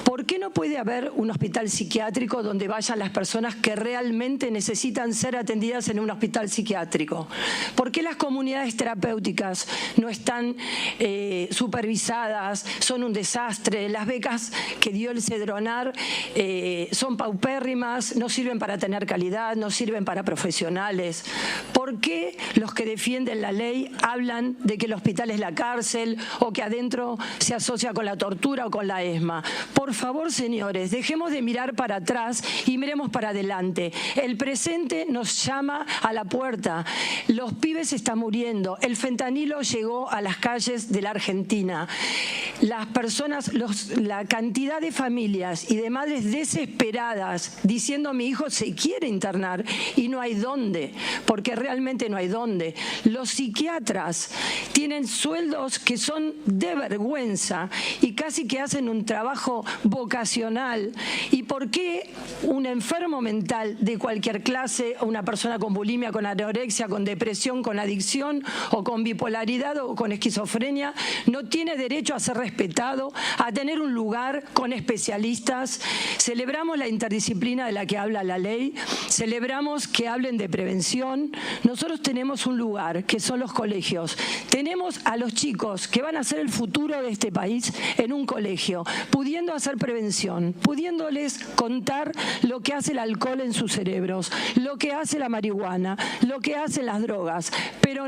¿Por qué no puede haber un hospital psiquiátrico donde vayan las personas que realmente necesitan ser atendidas en un hospital psiquiátrico? ¿Por qué las comunidades terapéuticas no están supervisadas? Son un desastre. Las becas que dio el Cedronar son paupérrimas, no sirven para tener calidad, no sirven para profesionales. ¿Por qué los que defienden la ley hablan de que el hospital es la cárcel o que adentro se asocia con la tortura o con la ESMA? Por favor, señores, dejemos de mirar para atrás y miremos para adelante. El presente nos llama a la puerta. Los pibes están muriendo. El fentanilo llegó a las calles de la Argentina. Las personas, la cantidad de familias y de madres desesperadas diciendo mi hijo se quiere internar y no hay dónde, porque realmente no hay dónde. Los psiquiatras tienen sueldos que son de vergüenza y casi que hacen un trabajo vocacional. ¿Y por qué un enfermo mental de cualquier clase, una persona con bulimia, con anorexia, con depresión, con adicción o con bipolaridad o con esquizofrenia no tiene derecho a ser respetado, a tener un lugar con especialistas? Celebramos la interdisciplina de la que habla la ley, celebramos que hablen de prevención. Nosotros tenemos un lugar que son los colegios. Tenemos a los chicos que van a ser el futuro de este país en un colegio, pudiendo hacer prevención, pudiéndoles contar lo que hace el alcohol en sus cerebros, lo que hace la marihuana, lo que hacen las drogas, pero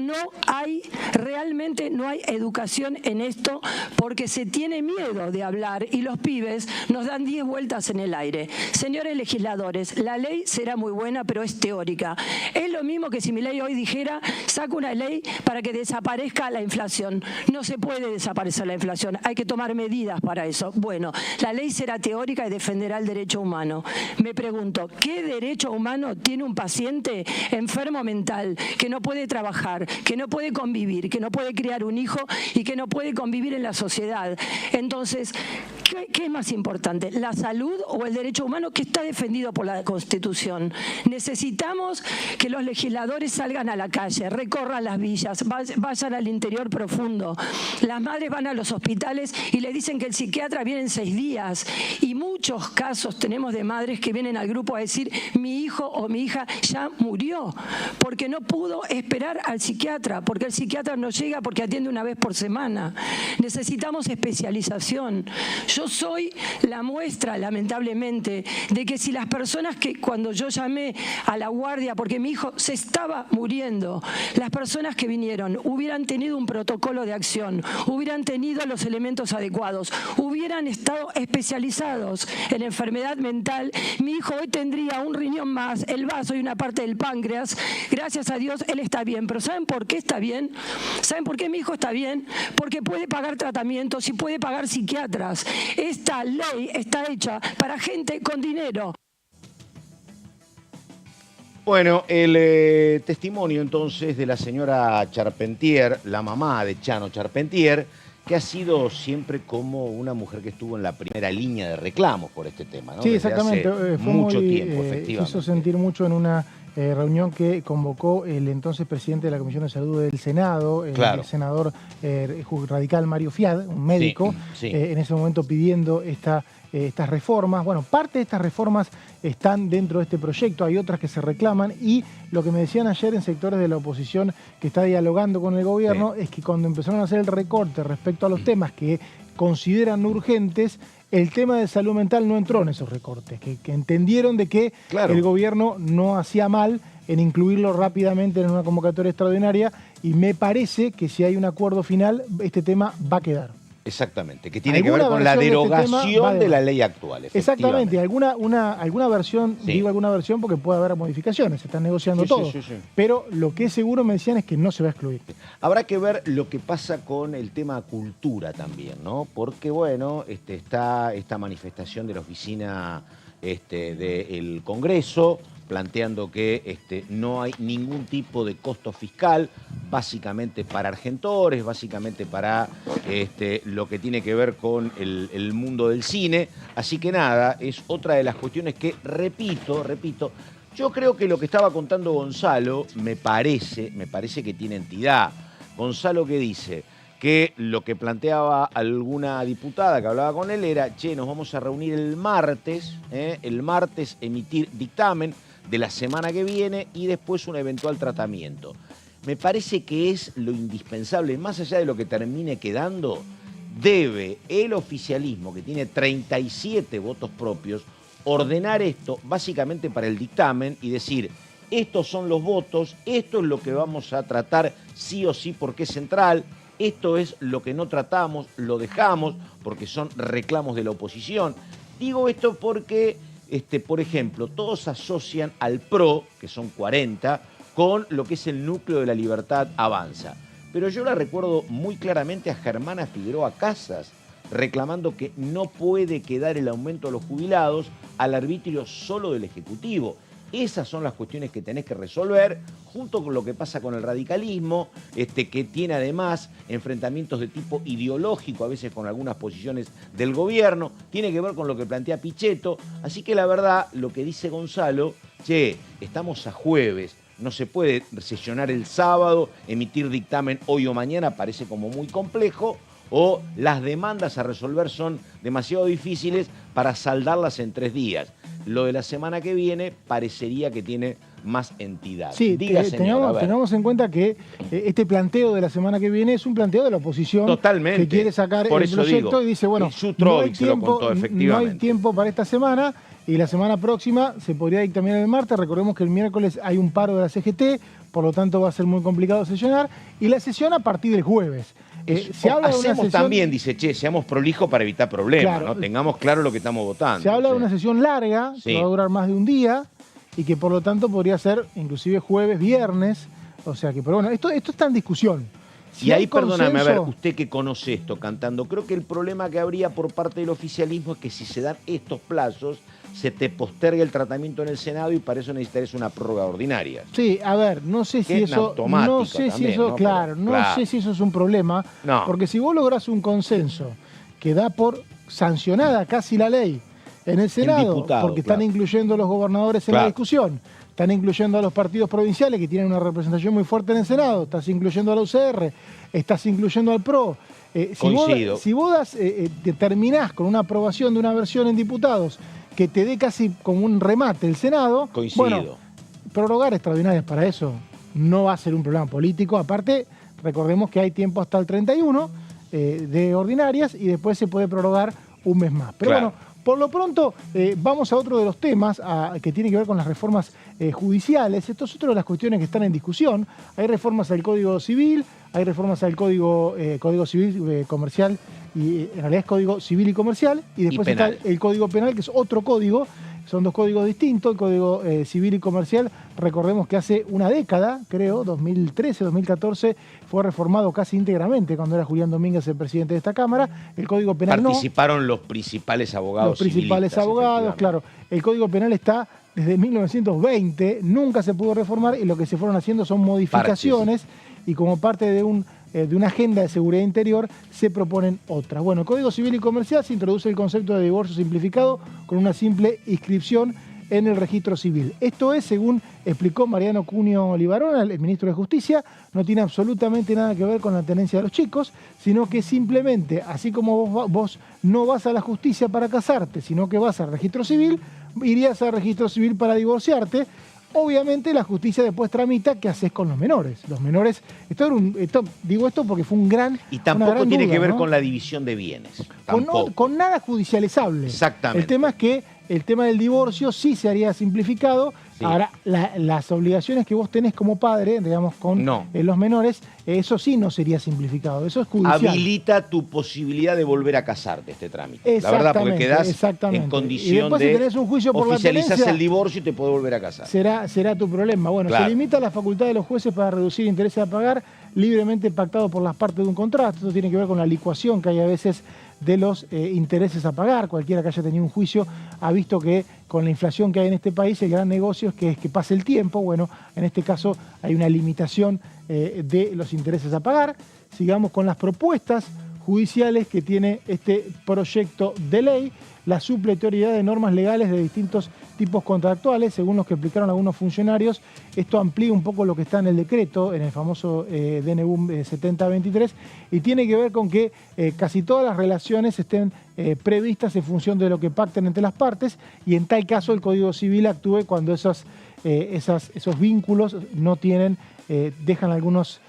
realmente no hay educación en esto porque se tiene miedo de hablar y los pibes nos dan 10 vueltas en el aire. Señores legisladores, la ley será muy buena, pero es teórica. Es lo mismo que si mi ley hoy dijera, saco una ley para que desaparezca la inflación. No se puede desaparecer la inflación, hay que tomar medidas para eso. Bueno, la ley será teórica y defenderá el derecho humano. Me pregunto, ¿qué derecho humano tiene un paciente enfermo mental que no puede trabajar, que no puede convivir, que no puede criar un hijo y que no puede convivir en la sociedad? Entonces, ¿qué es más importante? ¿La salud o el derecho humano que está defendido por la Constitución? Necesitamos que los legisladores salgan a la calle, recorran las villas, vayan al interior profundo. Las madres van a los hospitales y le dicen que el psiquiatra viene en 6 días. Y muchos casos tenemos de de madres que vienen al grupo a decir mi hijo o mi hija ya murió, porque no pudo esperar al psiquiatra, porque el psiquiatra no llega porque atiende una vez por semana. Necesitamos especialización. Yo soy la muestra, lamentablemente, de que si las personas que cuando yo llamé a la guardia porque mi hijo se estaba muriendo, las personas que vinieron hubieran tenido un protocolo de acción, hubieran tenido los elementos adecuados, hubieran estado especializados en enfermedad mental, mi hijo hoy tendría un riñón más, el vaso y una parte del páncreas. Gracias a Dios él está bien, pero ¿saben por qué está bien? ¿Saben por qué mi hijo está bien? Porque puede pagar tratamientos y puede pagar psiquiatras. Esta ley está hecha para gente con dinero. Bueno, el testimonio entonces de la señora Charpentier, la mamá de Chano Charpentier, que ha sido siempre como una mujer que estuvo en la primera línea de reclamos por este tema, ¿no? Sí, Desde exactamente. hace Fue mucho muy, tiempo, efectivamente. hizo sentir mucho en una reunión que convocó el entonces presidente de la Comisión de Salud del Senado, Claro. el senador radical Mario Fiad, un médico, Sí, sí. En ese momento pidiendo estas reformas. Bueno, parte de estas reformas están dentro de este proyecto, hay otras que se reclaman y lo que me decían ayer en sectores de la oposición que está dialogando con el gobierno es que cuando empezaron a hacer el recorte respecto a los temas que consideran urgentes, el tema de salud mental no entró en esos recortes, que entendieron de que el gobierno no hacía mal en incluirlo rápidamente en una convocatoria extraordinaria y me parece que si hay un acuerdo final, este tema va a quedar. Exactamente, que tiene que ver con la derogación de la ley actual. Exactamente, alguna versión, digo alguna versión porque puede haber modificaciones, se están negociando todo, sí. pero lo que es seguro me decían es que no se va a excluir. Habrá que ver lo que pasa con el tema cultura también, ¿no? Porque, bueno, está esta manifestación de la oficina del Congreso, planteando que no hay ningún tipo de costo fiscal, básicamente para argentores, básicamente para lo que tiene que ver con el mundo del cine. Así que nada, es otra de las cuestiones que, repito, yo creo que lo que estaba contando Gonzalo me parece que tiene entidad. Gonzalo, que dice que lo que planteaba alguna diputada que hablaba con él era, che, nos vamos a reunir el martes emitir dictamen de la semana que viene y después un eventual tratamiento. Me parece que es lo indispensable, más allá de lo que termine quedando, debe el oficialismo, que tiene 37 votos propios, ordenar esto básicamente para el dictamen y decir, estos son los votos, esto es lo que vamos a tratar sí o sí porque es central, esto es lo que no tratamos, lo dejamos porque son reclamos de la oposición. Digo esto porque, por ejemplo, todos asocian al PRO, que son 40, con lo que es el núcleo de La Libertad Avanza. Pero yo la recuerdo muy claramente a Germana Figueroa Casas reclamando que no puede quedar el aumento de los jubilados al arbitrio solo del Ejecutivo. Esas son las cuestiones que tenés que resolver, junto con lo que pasa con el radicalismo, que tiene además enfrentamientos de tipo ideológico, a veces con algunas posiciones del gobierno, tiene que ver con lo que plantea Pichetto. Así que la verdad, lo que dice Gonzalo, che, estamos a jueves, no se puede sesionar el sábado, emitir dictamen hoy o mañana, parece como muy complejo, o las demandas a resolver son demasiado difíciles para saldarlas en 3 días. Lo de la semana que viene parecería que tiene más entidad. Sí, tengamos en cuenta que este planteo de la semana que viene es un planteo de la oposición. Totalmente. Que quiere sacar el proyecto y dice, bueno, no hay tiempo para esta semana y la semana próxima se podría dictaminar el martes. Recordemos que el miércoles hay un paro de la CGT, por lo tanto va a ser muy complicado sesionar, y la sesión a partir del jueves. Se habla de una sesión, también, dice, che, seamos prolijos para evitar problemas, claro, ¿no? Tengamos claro lo que estamos votando. Se habla de una sesión larga, que va a durar más de un día, y que por lo tanto podría ser inclusive jueves, viernes, o sea que, pero bueno, esto está en discusión. Y ahí, perdóname, a ver, usted que conoce esto cantando, creo que el problema que habría por parte del oficialismo es que si se dan estos plazos, se te posterga el tratamiento en el Senado y para eso necesitarías una prórroga ordinaria. Sí, a ver, no sé si eso, no sé si eso, claro, no sé si eso es un problema, porque si vos lográs un consenso que da por sancionada casi la ley en el Senado, porque están incluyendo a los gobernadores en la discusión, están incluyendo a los partidos provinciales que tienen una representación muy fuerte en el Senado, estás incluyendo a la UCR, estás incluyendo al PRO. Si vos terminás con una aprobación de una versión en diputados que te dé casi como un remate el Senado. Coincido. Bueno, prorrogar extraordinarias para eso no va a ser un problema político. Aparte, recordemos que hay tiempo hasta el 31 de ordinarias y después se puede prorrogar un mes más. Pero claro. bueno, por lo pronto vamos a otro de los temas que tiene que ver con las reformas judiciales. Esto es otra de las cuestiones que están en discusión. Hay reformas al Código Civil, hay reformas al Código Civil Comercial, y en realidad es Código Civil y Comercial, y después está el Código Penal, que es otro código. Son dos códigos distintos, el Código Civil y Comercial. Recordemos que hace una década, creo, 2013, 2014, fue reformado casi íntegramente cuando era Julián Domínguez el presidente de esta Cámara. El Código Penal Participaron los principales abogados. Los principales abogados, claro. El Código Penal está desde 1920, nunca se pudo reformar y lo que se fueron haciendo son modificaciones y como parte de una agenda de seguridad interior se proponen otras. Bueno, el Código Civil y Comercial se introduce el concepto de divorcio simplificado con una simple inscripción en el registro civil. Esto es, según explicó Mariano Cunio Libarona, el ministro de Justicia, no tiene absolutamente nada que ver con la tenencia de los chicos, sino que simplemente, así como vos no vas a la justicia para casarte, sino que vas al registro civil, irías al registro civil para divorciarte. Obviamente la justicia después tramita qué haces con los menores. Los menores, digo esto porque fue un gran... Y tampoco tiene duda, que ver ¿no? con la división de bienes. Con nada judicializable. Exactamente. El tema es que el tema del divorcio sí se haría simplificado. Sí. Ahora, las obligaciones que vos tenés como padre, digamos, con los menores, eso sí no sería simplificado. Eso es judicial. Habilita tu posibilidad de volver a casarte este trámite. La verdad, porque quedás en condición y después, de... Si tenés un juicio por oficializás la tenencia, el divorcio y te podés volver a casar. Será tu problema. Bueno, claro. Se limita la facultad de los jueces para reducir intereses a pagar libremente pactado por las partes de un contrato. Esto tiene que ver con la licuación que hay a veces de los intereses a pagar. Cualquiera que haya tenido un juicio ha visto que con la inflación que hay en este país, el gran negocio es que pase el tiempo. Bueno, en este caso hay una limitación de los intereses a pagar. Sigamos con las propuestas judiciales que tiene este proyecto de ley. La supletoriedad de normas legales de distintos tipos contractuales, según los que explicaron algunos funcionarios. Esto amplía un poco lo que está en el decreto, en el famoso DNU 7023, y tiene que ver con que casi todas las relaciones estén previstas en función de lo que pacten entre las partes, y en tal caso el Código Civil actúe cuando esos vínculos no tienen, dejan algunos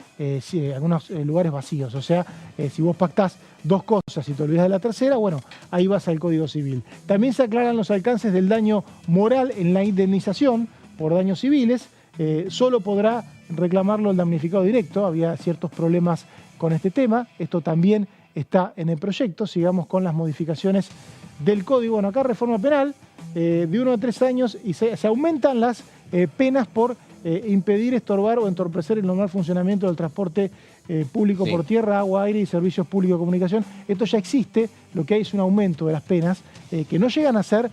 lugares vacíos. O sea, si vos pactás dos cosas y te olvidas de la tercera, bueno, ahí vas al Código Civil. También se aclaran los alcances del daño moral en la indemnización por daños civiles. Solo podrá reclamarlo el damnificado directo. Había ciertos problemas con este tema. Esto también está en el proyecto. Sigamos con las modificaciones del Código. Bueno, acá reforma penal de 1 a 3 años y se aumentan las penas por impedir, estorbar o entorpecer el normal funcionamiento del transporte público por tierra, agua, aire y servicios públicos de comunicación. Esto ya existe, lo que hay es un aumento de las penas que no llegan a ser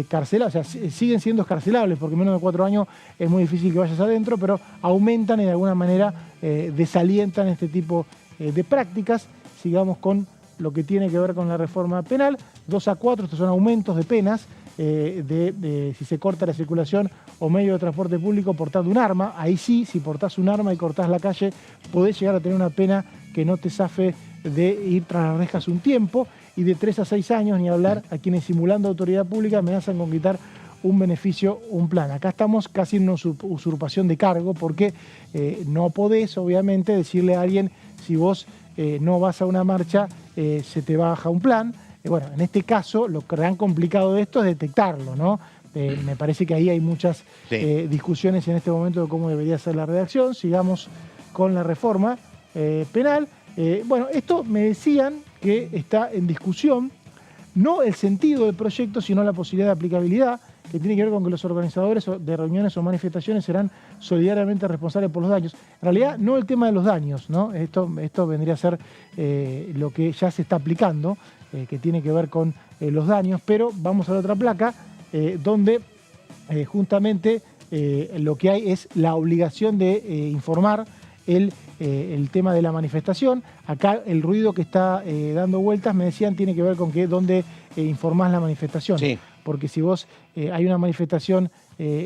carcelables, o sea, siguen siendo escarcelables porque menos de 4 años es muy difícil que vayas adentro, pero aumentan y de alguna manera desalientan este tipo de prácticas. Sigamos con lo que tiene que ver con la reforma penal. 2 a 4, estos son aumentos de penas. Si se corta la circulación o medio de transporte público portando un arma. Ahí sí, si portás un arma y cortás la calle, podés llegar a tener una pena que no te zafe de ir tras las rejas un tiempo. Y de 3 a 6 años, ni hablar, a quienes simulando autoridad pública amenazan con quitar un beneficio, un plan. Acá estamos casi en una usurpación de cargo porque no podés, obviamente, decirle a alguien, si vos no vas a una marcha, se te baja un plan. Bueno, en este caso, lo que han complicado de esto es detectarlo, ¿no? Me parece que ahí hay muchas discusiones en este momento de cómo debería ser la redacción. Sigamos con la reforma penal. Bueno, esto me decían que está en discusión, no el sentido del proyecto, sino la posibilidad de aplicabilidad, que tiene que ver con que los organizadores de reuniones o manifestaciones serán solidariamente responsables por los daños. En realidad, no el tema de los daños, ¿no? Esto vendría a ser lo que ya se está aplicando, que tiene que ver con los daños, pero vamos a la otra placa, donde justamente lo que hay es la obligación de informar el tema de la manifestación. Acá el ruido que está dando vueltas, me decían, tiene que ver con que dónde informás la manifestación. Sí. Porque si vos hay una manifestación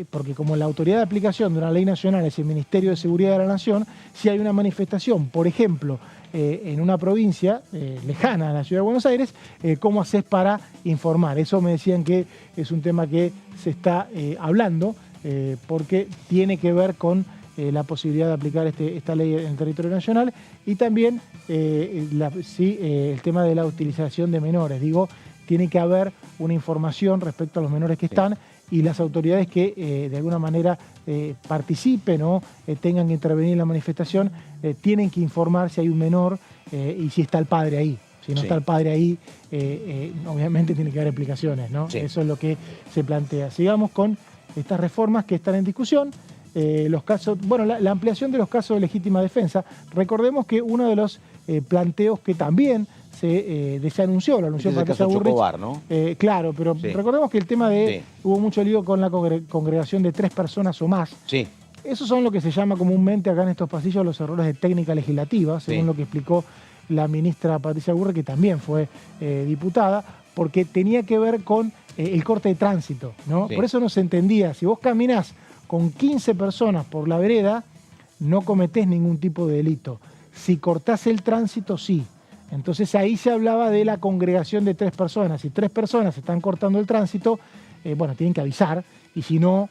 porque como la autoridad de aplicación de una ley nacional es el Ministerio de Seguridad de la Nación, si hay una manifestación, por ejemplo, en una provincia lejana a la Ciudad de Buenos Aires, ¿cómo haces para informar? Eso me decían que es un tema que se está hablando, porque tiene que ver con la posibilidad de aplicar esta ley en el territorio nacional y también el tema de la utilización de menores. Digo, tiene que haber una información respecto a los menores que están y las autoridades que de alguna manera participen o tengan que intervenir en la manifestación tienen que informar si hay un menor y si está el padre ahí. Si no está el padre ahí, obviamente tiene que haber explicaciones, ¿no? Eso es lo que se plantea. Sigamos con estas reformas que están en discusión. Los casos, bueno, la ampliación de los casos de legítima defensa. Recordemos que uno de los planteos que también se anunció, lo anunció Patricia Bullrich, ¿no? Claro, pero recordemos que el tema de hubo mucho lío con la congregación de 3 personas o más. Sí. Esos son lo que se llama comúnmente acá en estos pasillos los errores de técnica legislativa, según lo que explicó la ministra Patricia Bullrich, que también fue diputada, porque tenía que ver con el corte de tránsito, ¿no? Por eso no se entendía. Si vos caminás con 15 personas por la vereda, no cometés ningún tipo de delito. Si cortás el tránsito, sí. Entonces ahí se hablaba de la congregación de 3 personas. Si 3 personas están cortando el tránsito, bueno, tienen que avisar. Y si no,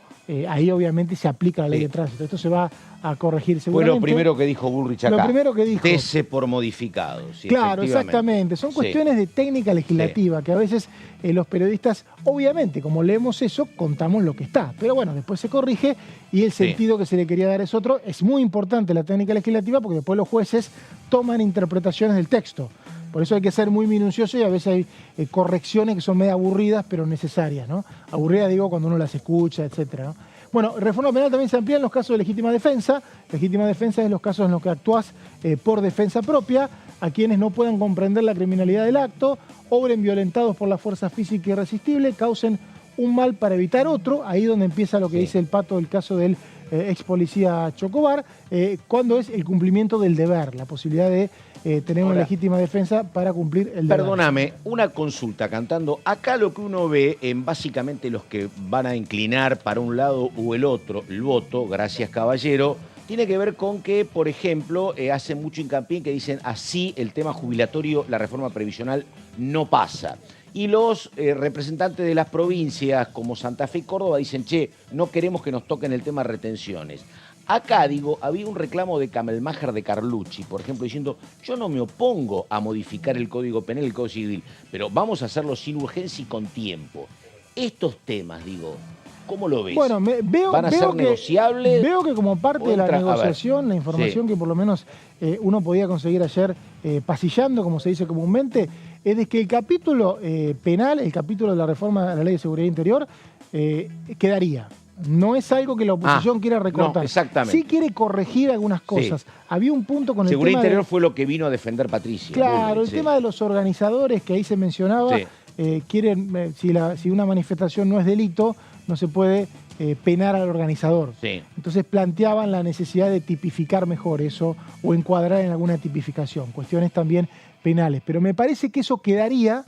ahí obviamente se aplica la ley de tránsito. Esto se va a corregir seguramente. Fue lo primero que dijo Bullrich acá. Lo primero que dijo. Cese por modificado. Sí, claro, exactamente. Son cuestiones de técnica legislativa que a veces los periodistas, obviamente, como leemos eso, contamos lo que está. Pero bueno, después se corrige y el sentido que se le quería dar es otro. Es muy importante la técnica legislativa porque después los jueces toman interpretaciones del texto. Por eso hay que ser muy minucioso y a veces hay correcciones que son medio aburridas, pero necesarias, ¿no? Aburridas digo cuando uno las escucha, etcétera, ¿no? Bueno, reforma penal también se amplía en los casos de legítima defensa. Legítima defensa es los casos en los que actúas por defensa propia, a quienes no puedan comprender la criminalidad del acto, obren violentados por la fuerza física irresistible, causen un mal para evitar otro, ahí donde empieza lo que dice el Pato del caso del ex policía Chocobar, cuando es el cumplimiento del deber, la posibilidad de tener una legítima defensa para cumplir el deber. Perdóname, una consulta cantando. Acá lo que uno ve en básicamente los que van a inclinar para un lado o el otro el voto, gracias caballero, tiene que ver con que, por ejemplo, hacen mucho hincapié en que dicen así el tema jubilatorio, la reforma previsional no pasa. Y los representantes de las provincias como Santa Fe y Córdoba dicen, che, no queremos que nos toquen el tema retenciones. Acá, digo, había un reclamo de Camelmacher de Carlucci, por ejemplo, diciendo, yo no me opongo a modificar el Código Penal y el Código Civil, pero vamos a hacerlo sin urgencia y con tiempo. Estos temas, digo, ¿cómo lo ves? Bueno, ¿Van a ser negociables? Veo que como parte de la negociación, la información que por lo menos uno podía conseguir ayer pasillando, como se dice comúnmente, es de que el capítulo penal, el capítulo de la reforma de la Ley de Seguridad Interior, quedaría. No es algo que la oposición quiera recortar. No, exactamente. Sí quiere corregir algunas cosas. Había un punto con el tema Seguridad Interior fue lo que vino a defender Patricia. Claro, el tema de los organizadores que ahí se mencionaba, quieren, si una manifestación no es delito, no se puede penar al organizador. Entonces planteaban la necesidad de tipificar mejor eso o encuadrar en alguna tipificación, cuestiones también penales. Pero me parece que eso quedaría.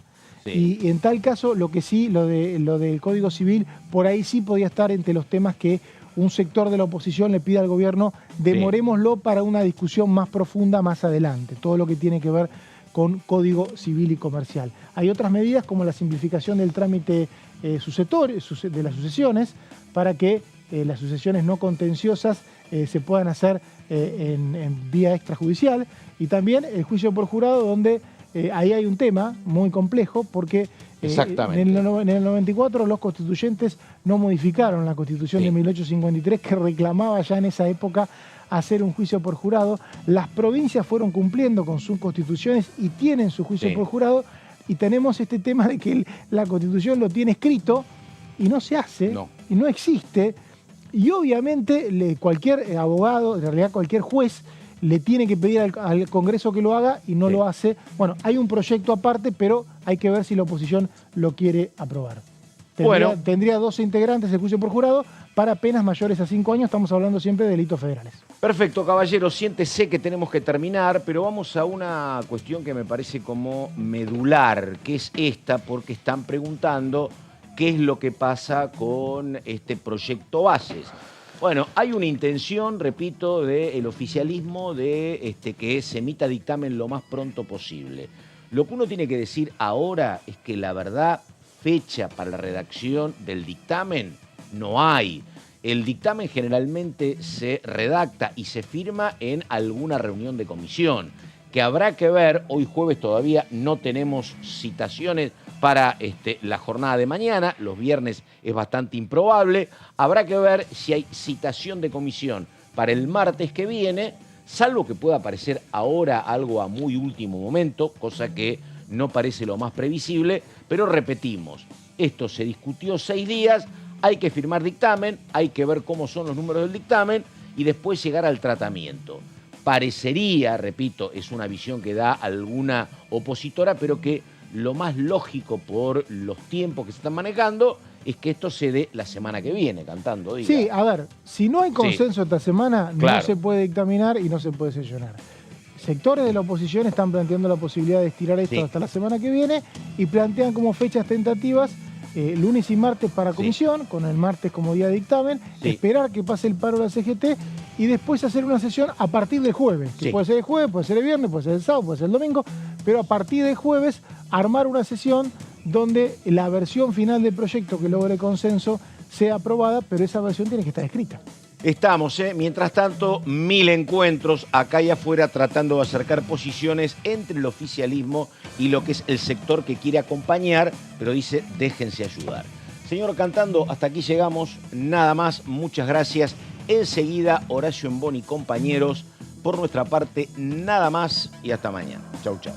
Y en tal caso, lo que sí, lo del Código Civil, por ahí sí podía estar entre los temas que un sector de la oposición le pide al gobierno, demorémoslo para una discusión más profunda más adelante, todo lo que tiene que ver con Código Civil y Comercial. Hay otras medidas como la simplificación del trámite de las sucesiones, para que las sucesiones no contenciosas se puedan hacer en vía extrajudicial, y también el juicio por jurado, donde ahí hay un tema muy complejo porque en el 94 los constituyentes no modificaron la Constitución de 1853 que reclamaba ya en esa época hacer un juicio por jurado. Las provincias fueron cumpliendo con sus constituciones y tienen su juicio por jurado, y tenemos este tema de que la Constitución lo tiene escrito y no se hace y no existe, y obviamente cualquier abogado, en realidad cualquier juez, le tiene que pedir al Congreso que lo haga y no lo hace. Bueno, hay un proyecto aparte, pero hay que ver si la oposición lo quiere aprobar. Tendría 12 integrantes el juicio por jurado para penas mayores a 5 años. Estamos hablando siempre de delitos federales. Perfecto, caballero. Siéntese que tenemos que terminar, pero vamos a una cuestión que me parece como medular, que es esta, porque están preguntando qué es lo que pasa con este proyecto Bases. Bueno, hay una intención, repito, del oficialismo de que se emita dictamen lo más pronto posible. Lo que uno tiene que decir ahora es que la verdad, fecha para la redacción del dictamen no hay. El dictamen generalmente se redacta y se firma en alguna reunión de comisión, que habrá que ver. Hoy jueves todavía no tenemos citaciones para la jornada de mañana, los viernes es bastante improbable. Habrá que ver si hay citación de comisión para el martes que viene, salvo que pueda aparecer ahora algo a muy último momento, cosa que no parece lo más previsible, pero repetimos, esto se discutió 6 días, hay que firmar dictamen, hay que ver cómo son los números del dictamen y después llegar al tratamiento. Parecería, repito, es una visión que da alguna opositora, pero que lo más lógico por los tiempos que se están manejando es que esto se dé la semana que viene, Cantando. Diga. Sí, a ver, si no hay consenso esta semana, claro, no se puede dictaminar y no se puede sesionar. Sectores de la oposición están planteando la posibilidad de estirar esto hasta la semana que viene y plantean como fechas tentativas lunes y martes para comisión, con el martes como día de dictamen, esperar que pase el paro de la CGT y después hacer una sesión a partir del jueves, que puede ser el jueves, puede ser el viernes, puede ser el sábado, puede ser el domingo, pero a partir del jueves armar una sesión donde la versión final del proyecto que logre consenso sea aprobada, pero esa versión tiene que estar escrita. Estamos, mientras tanto, 1000 encuentros acá y afuera tratando de acercar posiciones entre el oficialismo y lo que es el sector que quiere acompañar, pero dice, déjense ayudar. Señor Cantando, hasta aquí llegamos, nada más, muchas gracias. Enseguida, Horacio Embón y compañeros, por nuestra parte, nada más y hasta mañana. Chau, chau.